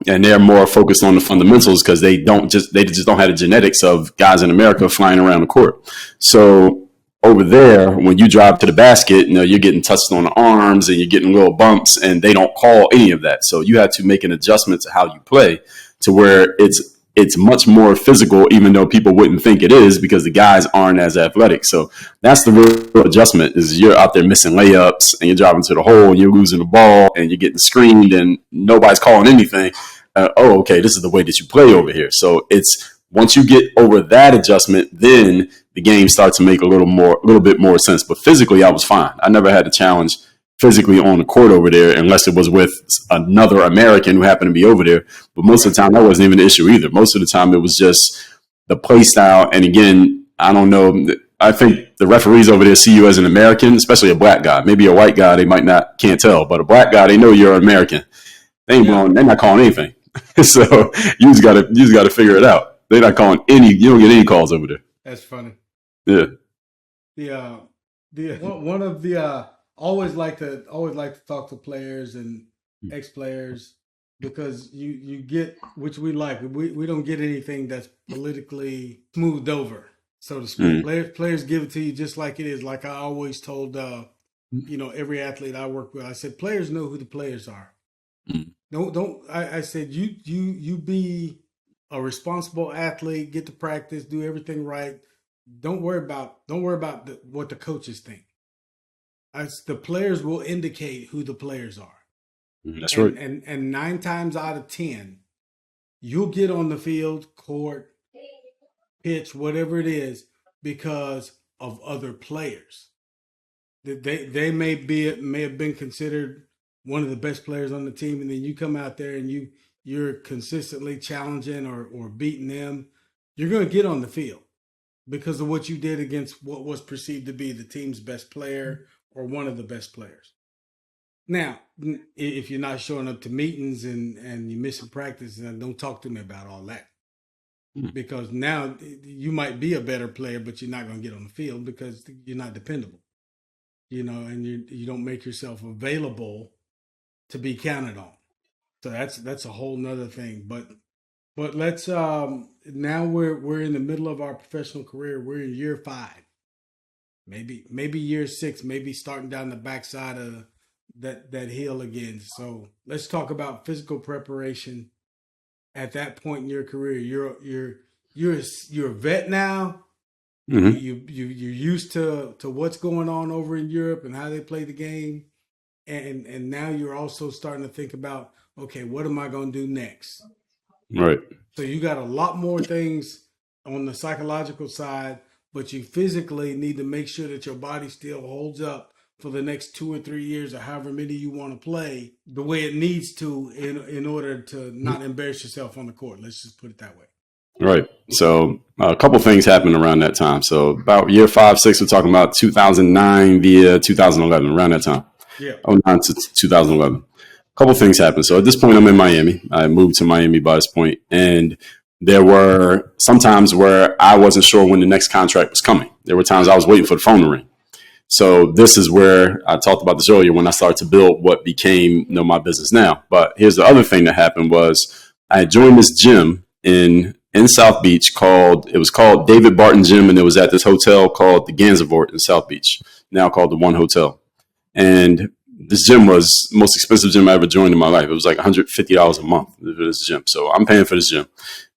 And they're more focused on the fundamentals because they just don't have the genetics of guys in America flying around the court. So over there, when you drive to the basket, you're getting touched on the arms and you're getting little bumps, and they don't call any of that. So you have to make an adjustment to how you play to where it's much more physical, even though people wouldn't think it is because the guys aren't as athletic. So that's the real adjustment, is you're out there missing layups and you're driving to the hole and you're losing the ball and you're getting screened and nobody's calling anything. Okay, this is the way that you play over here. So it's once you get over that adjustment, then the game starts to make a little bit more sense. But physically, I was fine. I never had a challenge physically on the court over there, unless it was with another American who happened to be over there. But most of the time, that wasn't even an issue either. Most of the time, it was just the play style. And again, I don't know. I think the referees over there see you as an American, especially a black guy. Maybe a white guy, they can't tell. But a black guy, they know you're an American. They're not calling anything. So you just gotta figure it out. They're not calling you don't get any calls over there. That's funny. Yeah. One of the always like to talk to players and ex-players, because you get, which we like. We don't get anything that's politically smoothed over, so to speak. Players give it to you just like it is. Like I always told every athlete I work with, I said, players know who the players are. I said, you be a responsible athlete, get to practice, do everything right. Don't worry about what the coaches think. The players will indicate who the players are. That's right. And 9 times out of 10, you'll get on the field, court, pitch, whatever it is, because of other players. They may have been considered one of the best players on the team, and then you come out there and you're consistently challenging or beating them. You're going to get on the field. because of what you did against what was perceived to be the team's best player or one of the best players. Now, if you're not showing up to meetings and you're missing practice, then don't talk to me about all that. Because now you might be a better player, but you're not going to get on the field because you're not dependable, and you don't make yourself available to be counted on. So that's a whole nother thing. But let's now we're in the middle of our professional career. We're in year 5, maybe year 6, maybe starting down the backside of that hill again. So let's talk about physical preparation. At that point in your career, you're a vet now. Mm-hmm. You're used to what's going on over in Europe and how they play the game, and now you're also starting to think about, okay, what am I going to do next? Right. So you got a lot more things on the psychological side, but you physically need to make sure that your body still holds up for the next 2 or 3 years or however many you want to play the way it needs to in order to not embarrass yourself on the court. Let's just put it that way. Right. So a couple things happened around that time. So about year 5, 6, we're talking about 2009 via 2011, around that time. Yeah. 09 to 2011. A couple things happened. So at this point, I'm in Miami. I moved to Miami by this point, and there were some times where I wasn't sure when the next contract was coming. There were times I was waiting for the phone to ring. So this is where I talked about this earlier when I started to build what became my business now. But here's the other thing that happened was I joined this gym in South Beach called David Barton Gym, and it was at this hotel called the Gansevoort in South Beach, now called the One Hotel. And this gym was the most expensive gym I ever joined in my life. It was like $150 a month for this gym. So I'm paying for this gym.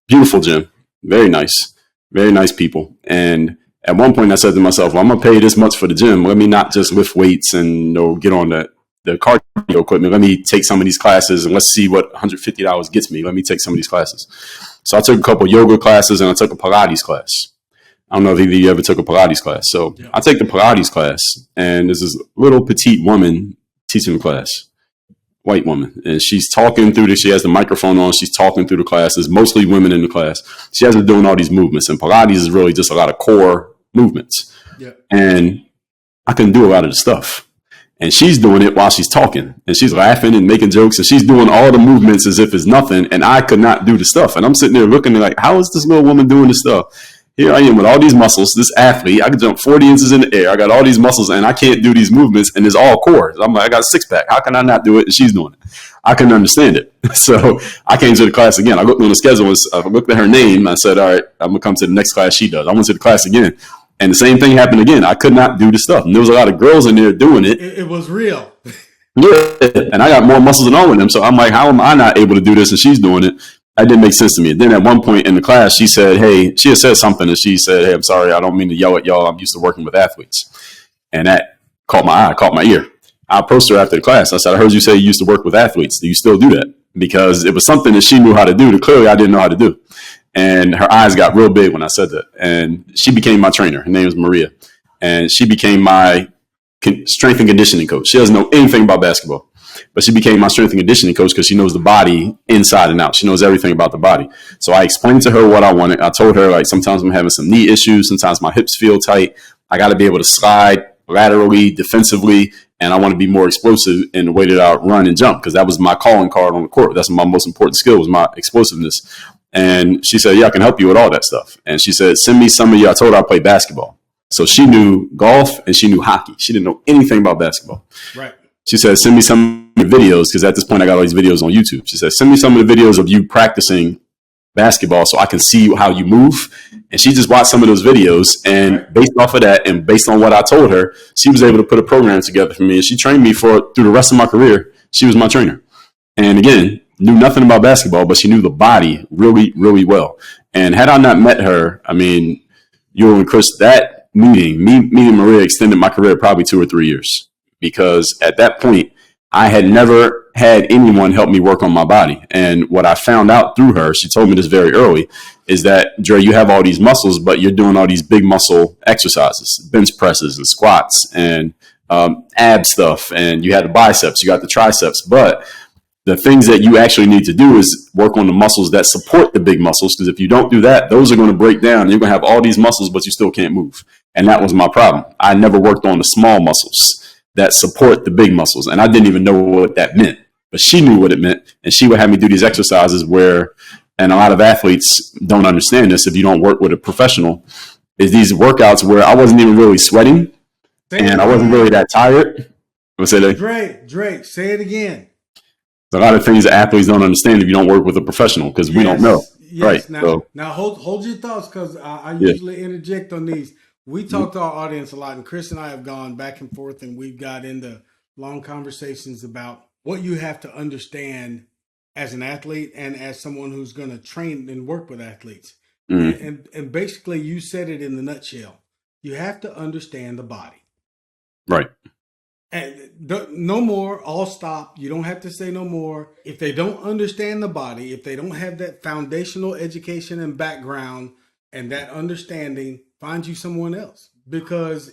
Beautiful gym. Very nice people. And at one point I said to myself, well, I'm going to pay this much for the gym. Let me not just lift weights and get on the cardio equipment. Let me take some of these classes and let's see what $150 gets me. Let me take some of these classes. So I took a couple yoga classes and I took a Pilates class. I don't know if either of you ever took a Pilates class. So yeah. I take the Pilates class, and there's this little petite woman teaching the class, white woman. And she's talking through she has the microphone on. She's talking through the class. There's mostly women in the class. She has her doing all these movements. And Pilates is really just a lot of core movements. Yeah. And I couldn't do a lot of the stuff. And she's doing it while she's talking, and she's laughing and making jokes, and she's doing all the movements as if it's nothing. And I could not do the stuff. And I'm sitting there looking like, how is this little woman doing this stuff? Here I am with all these muscles, this athlete. I can jump 40 inches in the air. I got all these muscles, and I can't do these movements, and it's all core. I'm like, I got a six-pack. How can I not do it? And she's doing it. I couldn't understand it. So I came to the class again. I looked on the schedule. I looked at her name. I said, all right, I'm going to come to the next class she does. I went to the class again. And the same thing happened again. I could not do the stuff. And there was a lot of girls in there doing it. It was real. Yeah. And I got more muscles than all of them. So I'm like, how am I not able to do this? And she's doing it. That didn't make sense to me. And then at one point in the class, she said, hey, she had said something. And she said, hey, I'm sorry. I don't mean to yell at y'all. I'm used to working with athletes. And that caught my eye, caught my ear. I approached her after the class. I said, I heard you say you used to work with athletes. Do you still do that? Because it was something that she knew how to do that clearly I didn't know how to do. And her eyes got real big when I said that. And she became my trainer. Her name is Maria. And she became my strength and conditioning coach. She doesn't know anything about basketball, but she became my strength and conditioning coach because she knows the body inside and out. She knows everything about the body. So I explained to her what I wanted. I told her, like, sometimes I'm having some knee issues. Sometimes my hips feel tight. I got to be able to slide laterally, defensively, and I want to be more explosive in the way that I run and jump, because that was my calling card on the court. That's my most important skill, was my explosiveness. And she said, yeah, I can help you with all that stuff. And she said, send me some of you. I told her I play basketball. So she knew golf and she knew hockey. She didn't know anything about basketball. Right. She said, send me some of the videos, because at this point I got all these videos on YouTube. She said, send me some of the videos of you practicing basketball so I can see how you move. And she just watched some of those videos, and based off of that and based on what I told her, she was able to put a program together for me. And she trained me through the rest of my career. She was my trainer. And again, knew nothing about basketball, but she knew the body really, really well. And had I not met her, I mean, you and Chris, that meeting Maria extended my career probably 2 or 3 years, because at that point, I had never had anyone help me work on my body. And what I found out through her, she told me this very early, is that, Dre, you have all these muscles, but you're doing all these big muscle exercises, bench presses and squats and ab stuff. And you had the biceps, you got the triceps, but The things that you actually need to do is work on the muscles that support the big muscles. Because if you don't do that, those are going to break down. And you're going to have all these muscles, but you still can't move. And that was my problem. I never worked on the small muscles that support the big muscles. And I didn't even know what that meant. But she knew what it meant. And she would have me do these exercises where, and a lot of athletes don't understand this if you don't work with a professional, is these workouts where I wasn't even really sweating and I wasn't really that tired. Drake, say it again. There's a lot of things that athletes don't understand if you don't work with a professional because we don't know. Yes. Right. Now hold your thoughts because I usually interject on these. We talk to our audience a lot, and Chris and I have gone back and forth, and we've got into long conversations about what you have to understand as an athlete and as someone who's going to train and work with athletes. And basically, you said it in the nutshell. You have to understand the body. Right. And no more, all stop. You don't have to say no more. If they don't understand the body, if they don't have that foundational education and background and that understanding, find you someone else. Because,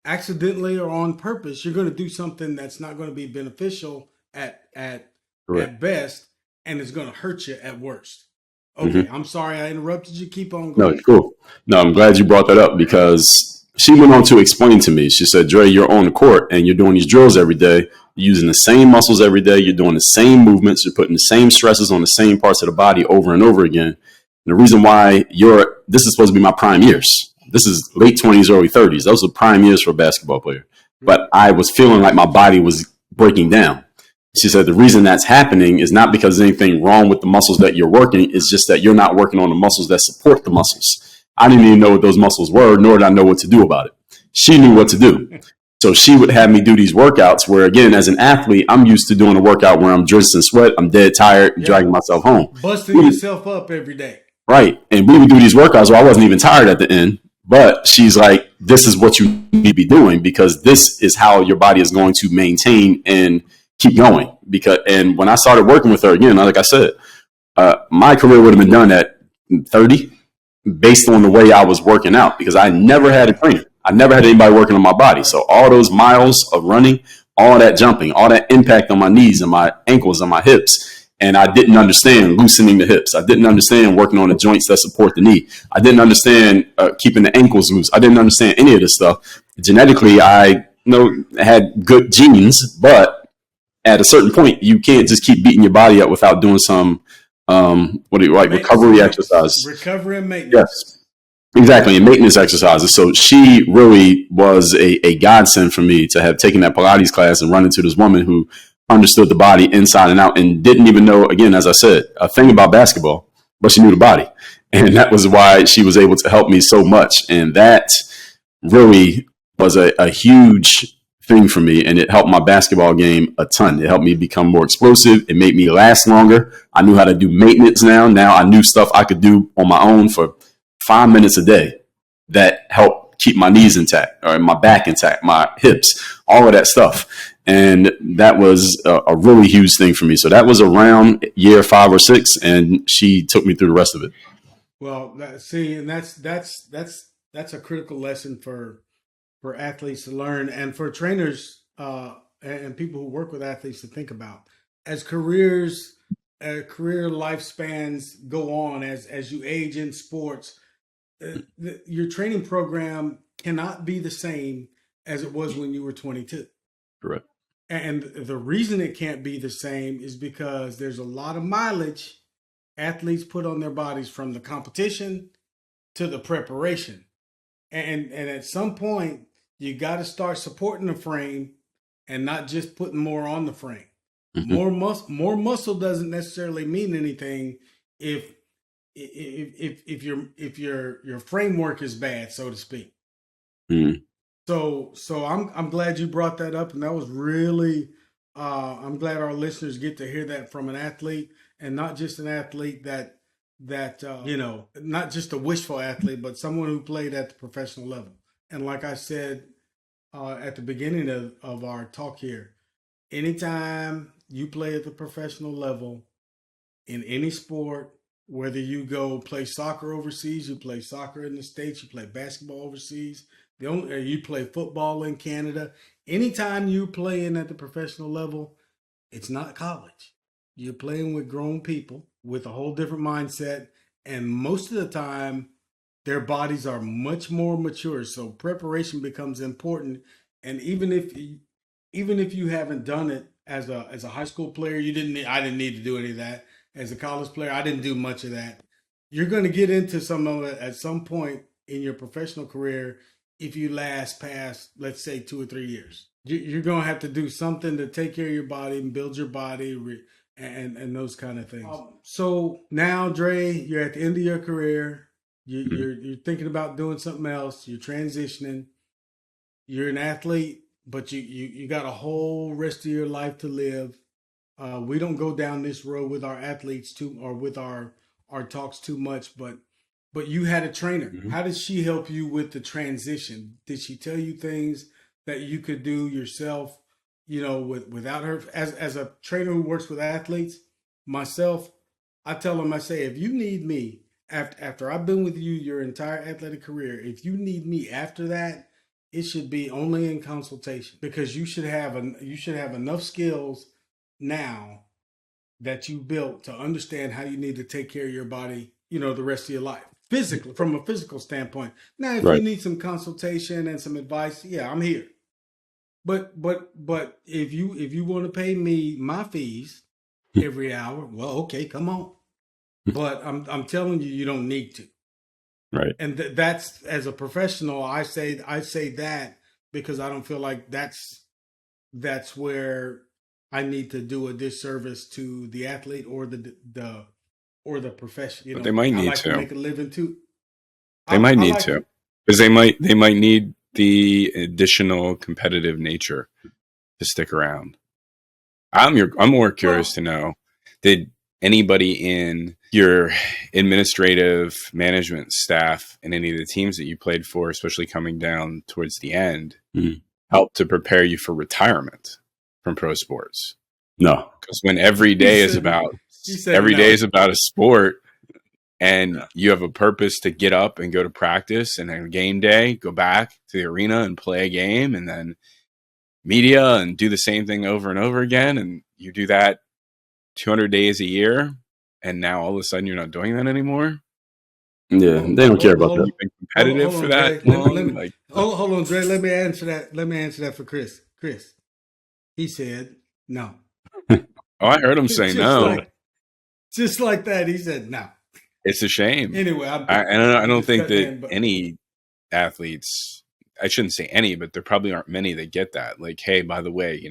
accidentally or on purpose, you're going to do something that's not going to be beneficial at best, and it's going to hurt you at worst. Okay, I'm sorry I interrupted you. Keep on going. No, it's cool. No, I'm glad you brought that up because she went on to explain to me. She said, Dre, you're on the court and you're doing these drills every day. You're using the same muscles every day. You're doing the same movements. You're putting the same stresses on the same parts of the body over and over again. And the reason why this is supposed to be my prime years. This is late 20s, early 30s. Those are prime years for a basketball player. But I was feeling like my body was breaking down. She said the reason that's happening is not because there's anything wrong with the muscles that you're working. It's just that you're not working on the muscles that support the muscles. I didn't even know what those muscles were, nor did I know what to do about it. She knew what to do. So she would have me do these workouts where, again, as an athlete, I'm used to doing a workout where I'm drenched in sweat, I'm dead tired, dragging myself home. Busting yourself up every day. Right. And we would do these workouts where I wasn't even tired at the end. But she's like, this is what you need to be doing because this is how your body is going to maintain and keep going. And when I started working with her, again, like I said, my career would have been done at 30 based on the way I was working out because I never had a trainer. I never had anybody working on my body. So all those miles of running, all that jumping, all that impact on my knees and my ankles and my hips. And I didn't understand loosening the hips. I didn't understand working on the joints that support the knee. I didn't understand keeping the ankles loose. I didn't understand any of this stuff. Genetically, I had good genes, but at a certain point, you can't just keep beating your body up without doing some recovery exercise. Recovery and maintenance. Yes, exactly, and maintenance exercises. So she really was a godsend for me to have taken that Pilates class and run into this woman who understood the body inside and out and didn't even know, again, as I said, a thing about basketball, but she knew the body. And that was why she was able to help me so much. And that really was a huge thing for me, and it helped my basketball game a ton. It helped me become more explosive. It made me last longer. I knew how to do maintenance now. Now I knew stuff I could do on my own for 5 minutes a day that helped keep my knees intact or my back intact, my hips, all of that stuff. And that was a really huge thing for me. So that was around year 5 or 6, and she took me through the rest of it. Well, see, and that's a critical lesson for athletes to learn and for trainers and people who work with athletes to think about. As career lifespans go on, as you age in sports, your training program cannot be the same as it was when you were 22. Correct. And the reason it can't be the same is because there's a lot of mileage athletes put on their bodies from the competition to the preparation. And at some point, you got to start supporting the frame and not just putting more on the frame. Mm-hmm. More muscle doesn't necessarily mean anything if your framework is bad, so to speak. Mm-hmm. So I'm glad you brought that up, and that was really I'm glad our listeners get to hear that from an athlete, and not just an athlete that not just a wishful athlete, but someone who played at the professional level. And like I said at the beginning of our talk here, anytime you play at the professional level in any sport, whether you go play soccer overseas, you play soccer in the States, you play basketball overseas, you play football in Canada, anytime you playing at the professional level, It's not college. You're playing with grown people with a whole different mindset. And most of the time, their bodies are much more mature. So preparation becomes important. And even if you haven't done it as a high school player, I didn't need to do any of that. As a college player, I didn't do much of that. You're going to get into some of it at some point in your professional career if you last past, let's say, 2 or 3 years. You're going to have to do something to take care of your body and build your body and those kind of things. So now, Dre, you're at the end of your career. You're thinking about doing something else. You're transitioning. You're an athlete, but you got a whole rest of your life to live. We don't go down this road with our athletes or with our talks too much, but you had a trainer. Mm-hmm. How did she help you with the transition? Did she tell you things that you could do yourself, without her? As a trainer who works with athletes, myself, I tell them, I say, if you need me after I've been with you your entire athletic career, if you need me after that, it should be only in consultation, because you should have enough skills now that you built to understand how you need to take care of your body, the rest of your life, physically, from a physical standpoint. Now, if you need some consultation and some advice, yeah, I'm here. But if you want to pay me my fees every hour, well, okay, come on. But I'm telling you, you don't need to. Right. And that's, as a professional, I say that because I don't feel like that's where I need to do a disservice to the athlete or the profession. But they might need to make a living too. They might need to, because they might need the additional competitive nature to stick around. I'm more curious to know, did anybody in your administrative management staff and any of the teams that you played for, especially coming down towards the end, help to prepare you for retirement from pro sports? No, because when every day is about a sport, and you have a purpose to get up and go to practice, and then game day, go back to the arena and play a game, and then media and do the same thing over and over again, and you do that 200 days a year, and now all of a sudden you're not doing that anymore. Yeah, they don't care about that. You've been competitive for that long. Hold on, Dre. Let me answer that for Chris. Chris, he said no. Oh, I heard him say no. Just like that, he said no. It's a shame. Anyway, I don't think that any athletes, I shouldn't say any, but there probably aren't many that get that. Like, hey, by the way,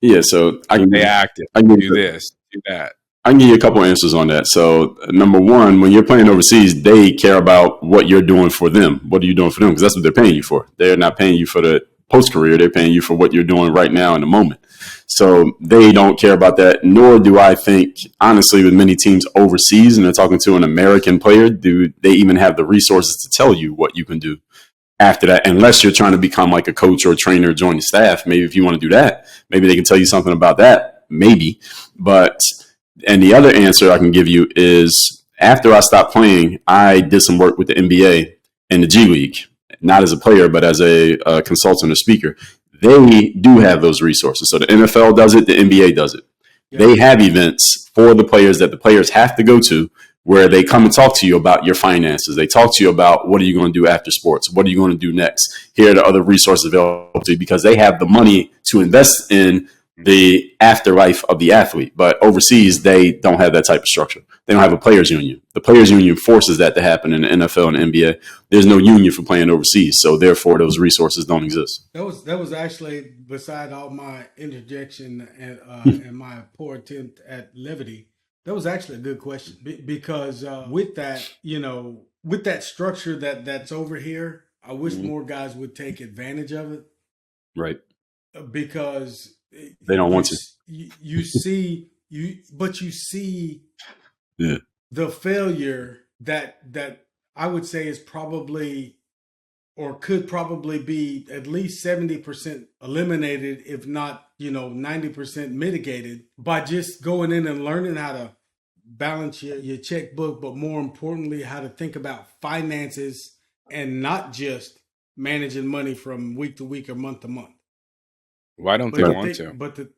Yeah, so I can stay active. I can do this, do that. I can give you a couple answers on that. So, number one, when you're playing overseas, they care about what you're doing for them. What are you doing for them? Because that's what they're paying you for. They're not paying you for the post-career. They're paying you for what you're doing right now in the moment. So they don't care about that, nor do I think, honestly, with many teams overseas and they're talking to an American player, do they even have the resources to tell you what you can do after that, unless you're trying to become like a coach or a trainer, join the staff. Maybe if you want to do that, maybe they can tell you something about that, maybe. And the other answer I can give you is, after I stopped playing, I did some work with the NBA and the G League, not as a player, but as a consultant or speaker. They do have those resources. So the NFL does it, the NBA does it. Yeah. They have events for the players that the players have to go to, where they come and talk to you about your finances. They talk to you about, what are you going to do after sports? What are you going to do next? Here are the other resources available to you, because they have the money to invest in the afterlife of the athlete. But overseas, they don't have that type of structure. They don't have a players union. The players union forces that to happen in the NFL and the NBA. There's no union for playing overseas, so therefore those resources don't exist. That was actually, beside all my interjection and my poor attempt at levity, that was actually a good question, because with that structure that's over here, I wish more guys would take advantage of it. Right. Because they don't want to. You see the failure that I would say is probably, or could probably be, at least 70% eliminated, if not 90% mitigated, by just going in and learning how to balance your checkbook, but more importantly, how to think about finances and not just managing money from week to week or month to month. Why don't they want to?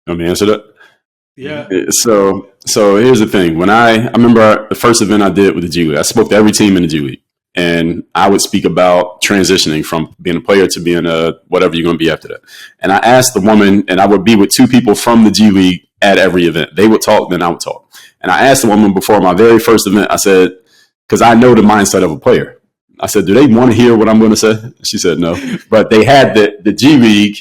Let me answer that. Yeah. So here's the thing. When I remember the first event I did with the G League, I spoke to every team in the G League, and I would speak about transitioning from being a player to being a whatever you're going to be after that. And I asked the woman, and I would be with two people from the G League at every event. They would talk, then I would talk. And I asked the woman before my very first event, I said, because I know the mindset of a player. I said, do they want to hear what I'm going to say? She said no. But they had the G League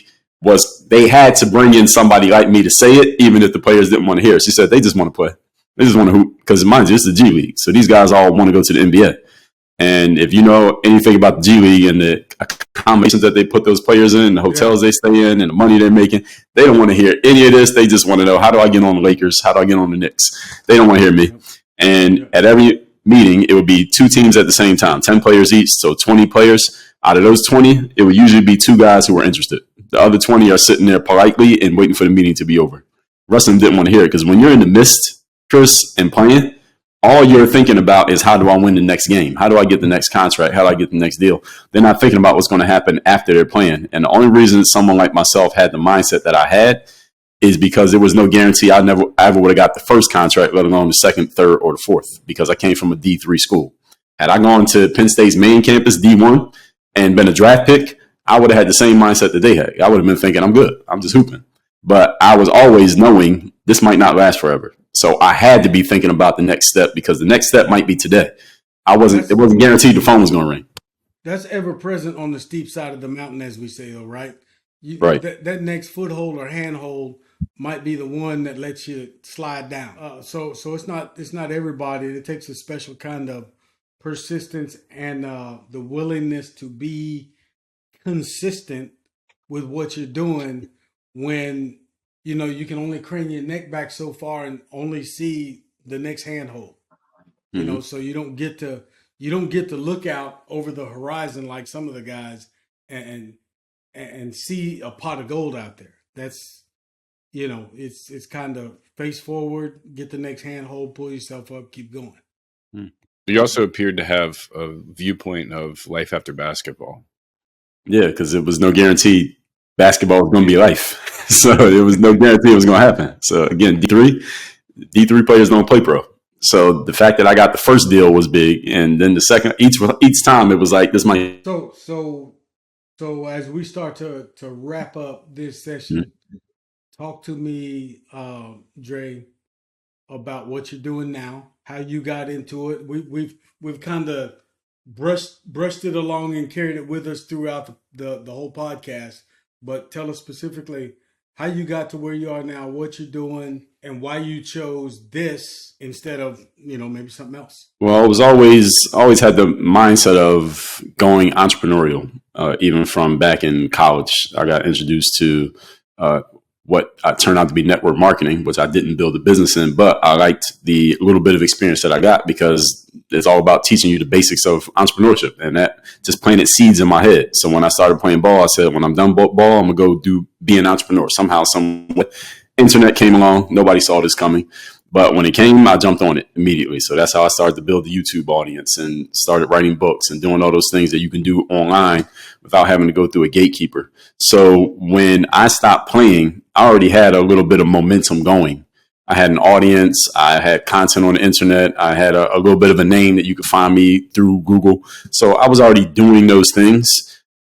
they had to bring in somebody like me to say it, even if the players didn't want to hear it. She said they just want to play. They just want to hoop. Because mind you, it's the G League. So these guys all want to go to the NBA. And if you know anything about the G League and the accommodations that they put those players in, the hotels they stay in, and the money they're making, they don't want to hear any of this. They just want to know, how do I get on the Lakers? How do I get on the Knicks? They don't want to hear me. And at every meeting, it would be two teams at the same time, 10 players each. So 20 players. Out of those 20, it would usually be two guys who were interested. The other 20 are sitting there politely and waiting for the meeting to be over. The rest of them didn't want to hear it because when you're in the midst, Chris, and playing, all you're thinking about is, how do I win the next game? How do I get the next contract? How do I get the next deal? They're not thinking about what's going to happen after they're playing. And the only reason someone like myself had the mindset that I had is because there was no guarantee I ever would have got the first contract, let alone the second, third, or the fourth, because I came from a D3 school. Had I gone to Penn State's main campus, D1, and been a draft pick, I would have had the same mindset that they had. I would have been thinking, I'm good. I'm just hooping. But I was always knowing this might not last forever. So I had to be thinking about the next step, because the next step might be today. It wasn't guaranteed the phone was going to ring. That's ever present on the steep side of the mountain, as we say, though, right? Right. That next foothold or handhold might be the one that lets you slide down. So it's not everybody. It takes a special kind of persistence and the willingness to be consistent with what you're doing, when you can only crane your neck back so far and only see the next handhold. So you don't get to look out over the horizon like some of the guys and see a pot of gold out there. That's it's kind of face forward, get the next handhold, pull yourself up, keep going. You also appeared to have a viewpoint of life after basketball. Yeah, because it was no guarantee basketball was going to be life. So there was no guarantee it was going to happen. So again, D3 players don't play pro. So the fact that I got the first deal was big, and then the second, each time it was like, this might. So as we start to wrap up this session, talk to me, Dre, about what you're doing now, how you got into it. We've kind of brushed it along and carried it with us throughout the whole podcast. But tell us specifically how you got to where you are now, what you're doing, and why you chose this instead of maybe something else. Well, I was always had the mindset of going entrepreneurial. Even from back in college, I got introduced to what turned out to be network marketing, which I didn't build a business in, but I liked the little bit of experience that I got, because it's all about teaching you the basics of entrepreneurship, and that just planted seeds in my head. So when I started playing ball, I said, when I'm done ball, I'm going to be an entrepreneur. Somehow, internet came along. Nobody saw this coming. But when it came, I jumped on it immediately. So that's how I started to build the YouTube audience and started writing books and doing all those things that you can do online without having to go through a gatekeeper. So when I stopped playing, I already had a little bit of momentum going. I had an audience. I had content on the internet. I had a little bit of a name that you could find me through Google. So I was already doing those things.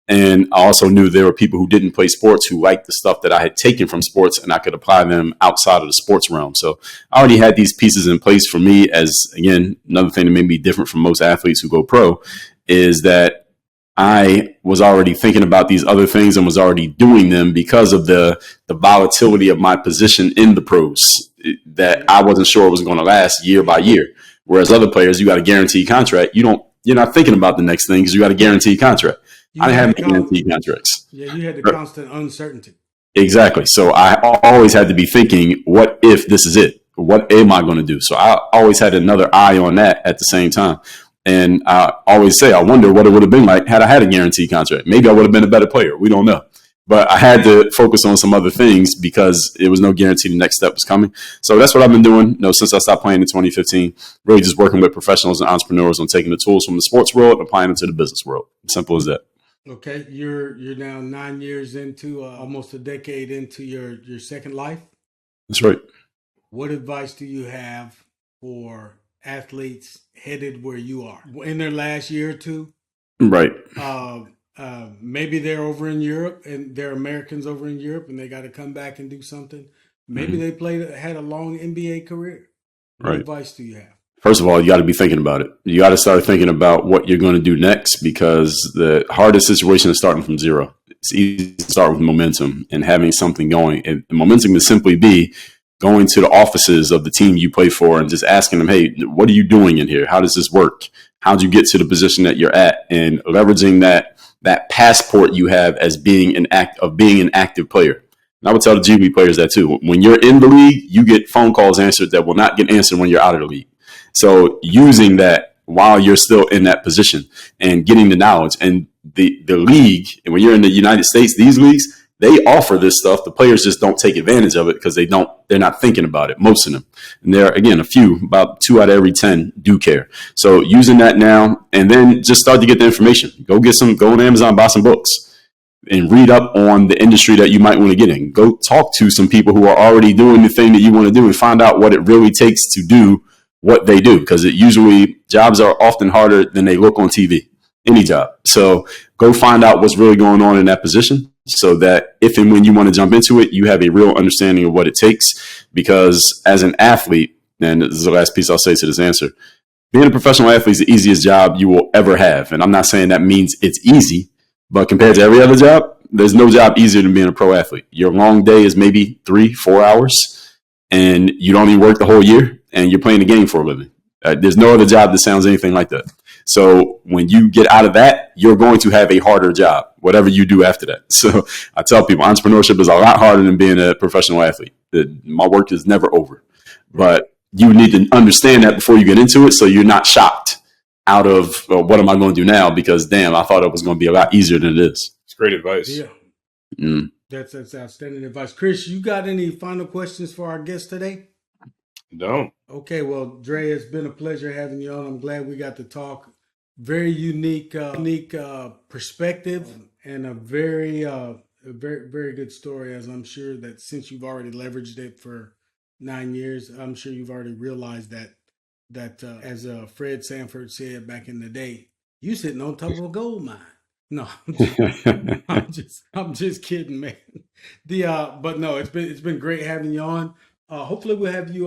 And I also knew there were people who didn't play sports who liked the stuff that I had taken from sports, and I could apply them outside of the sports realm. So I already had these pieces in place for me. As, again, another thing that made me different from most athletes who go pro is that I was already thinking about these other things and was already doing them because of the volatility of my position in the pros, that I wasn't sure it was going to last year by year. Whereas other players, you got a guaranteed contract. You're not thinking about the next thing because you got a guaranteed contract. I didn't have guaranteed contracts. Yeah, you had the constant uncertainty. Exactly. So I always had to be thinking, what if this is it? What am I going to do? So I always had another eye on that at the same time. And I always say, I wonder what it would have been like had I had a guaranteed contract. Maybe I would have been a better player. We don't know. But I had to focus on some other things because it was no guarantee the next step was coming. So that's what I've been doing, since I stopped playing in 2015, really just working with professionals and entrepreneurs on taking the tools from the sports world and applying them to the business world. Simple as that. Okay, you're now 9 years into almost a decade into your second life. That's right. What advice do you have for athletes headed where you are in their last year or two? Right. Maybe they're over in Europe and they're Americans over in Europe and they got to come back and do something. Maybe they had a long NBA career. What advice do you have? First of all, you got to be thinking about it. You got to start thinking about what you're going to do next, because the hardest situation is starting from zero. It's easy to start with momentum and having something going. And momentum can simply be going to the offices of the team you play for and just asking them, hey, what are you doing in here? How does this work? How'd you get to the position that you're at? And leveraging that passport you have as being an active player. And I would tell the G League players that too. When you're in the league, you get phone calls answered that will not get answered when you're out of the league. So using that while you're still in that position and getting the knowledge, and the league, and when you're in the United States, these leagues, they offer this stuff. The players just don't take advantage of it because they're not thinking about it, most of them. And there are, again, a few, about 2 out of every 10 do care. So using that now, and then just start to get the information. Go on Amazon, buy some books and read up on the industry that you might want to get in. Go talk to some people who are already doing the thing that you want to do and find out what it really takes to do what they do, because jobs are often harder than they look on TV, any job. So go find out what's really going on in that position so that if and when you want to jump into it, you have a real understanding of what it takes. Because as an athlete, and this is the last piece I'll say to this answer, being a professional athlete is the easiest job you will ever have. And I'm not saying that means it's easy, but compared to every other job, there's no job easier than being a pro athlete. Your long day is maybe 3-4 hours, and you don't even work the whole year, and you're playing the game for a living. There's no other job that sounds anything like that. So when you get out of that, you're going to have a harder job, whatever you do after that. So I tell people entrepreneurship is a lot harder than being a professional athlete. My work is never over. But you need to understand that before you get into it, so you're not shocked out of what am I going to do now, because, damn, I thought it was going to be a lot easier than it is. It's great advice. Yeah. That's outstanding advice. Chris, you got any final questions for our guest today? No. Okay, well, Dre, it's been a pleasure having you on. I'm glad we got to talk. Very unique perspective, and a very good story, as I'm sure that since you've already leveraged it for 9 years, I'm sure you've already realized that as Fred Sanford said back in the day, you sitting on top of a gold mine. No, I'm just kidding, man. But no, it's been great having you on. Hopefully we'll have you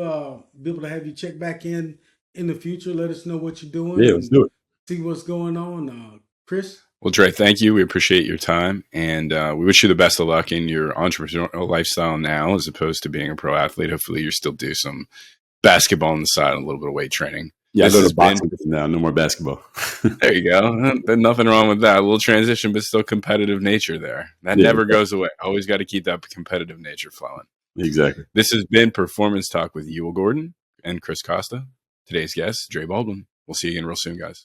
be able to have you check back in the future. Let us know what you're doing. Yeah, let's do it. See what's going on. Chris? Well, Dre, thank you. We appreciate your time, and we wish you the best of luck in your entrepreneurial lifestyle now, as opposed to being a pro athlete. Hopefully you still do some basketball on the side and a little bit of weight training. Yeah, I go to boxing now. No more basketball. There you go. There's nothing wrong with that. A little transition, but still competitive nature there. That never goes away. Always got to keep that competitive nature flowing. Exactly. This has been Performance Talk with Ewell Gordon and Chris Costa. Today's guest, Dre Baldwin. We'll see you again real soon, guys.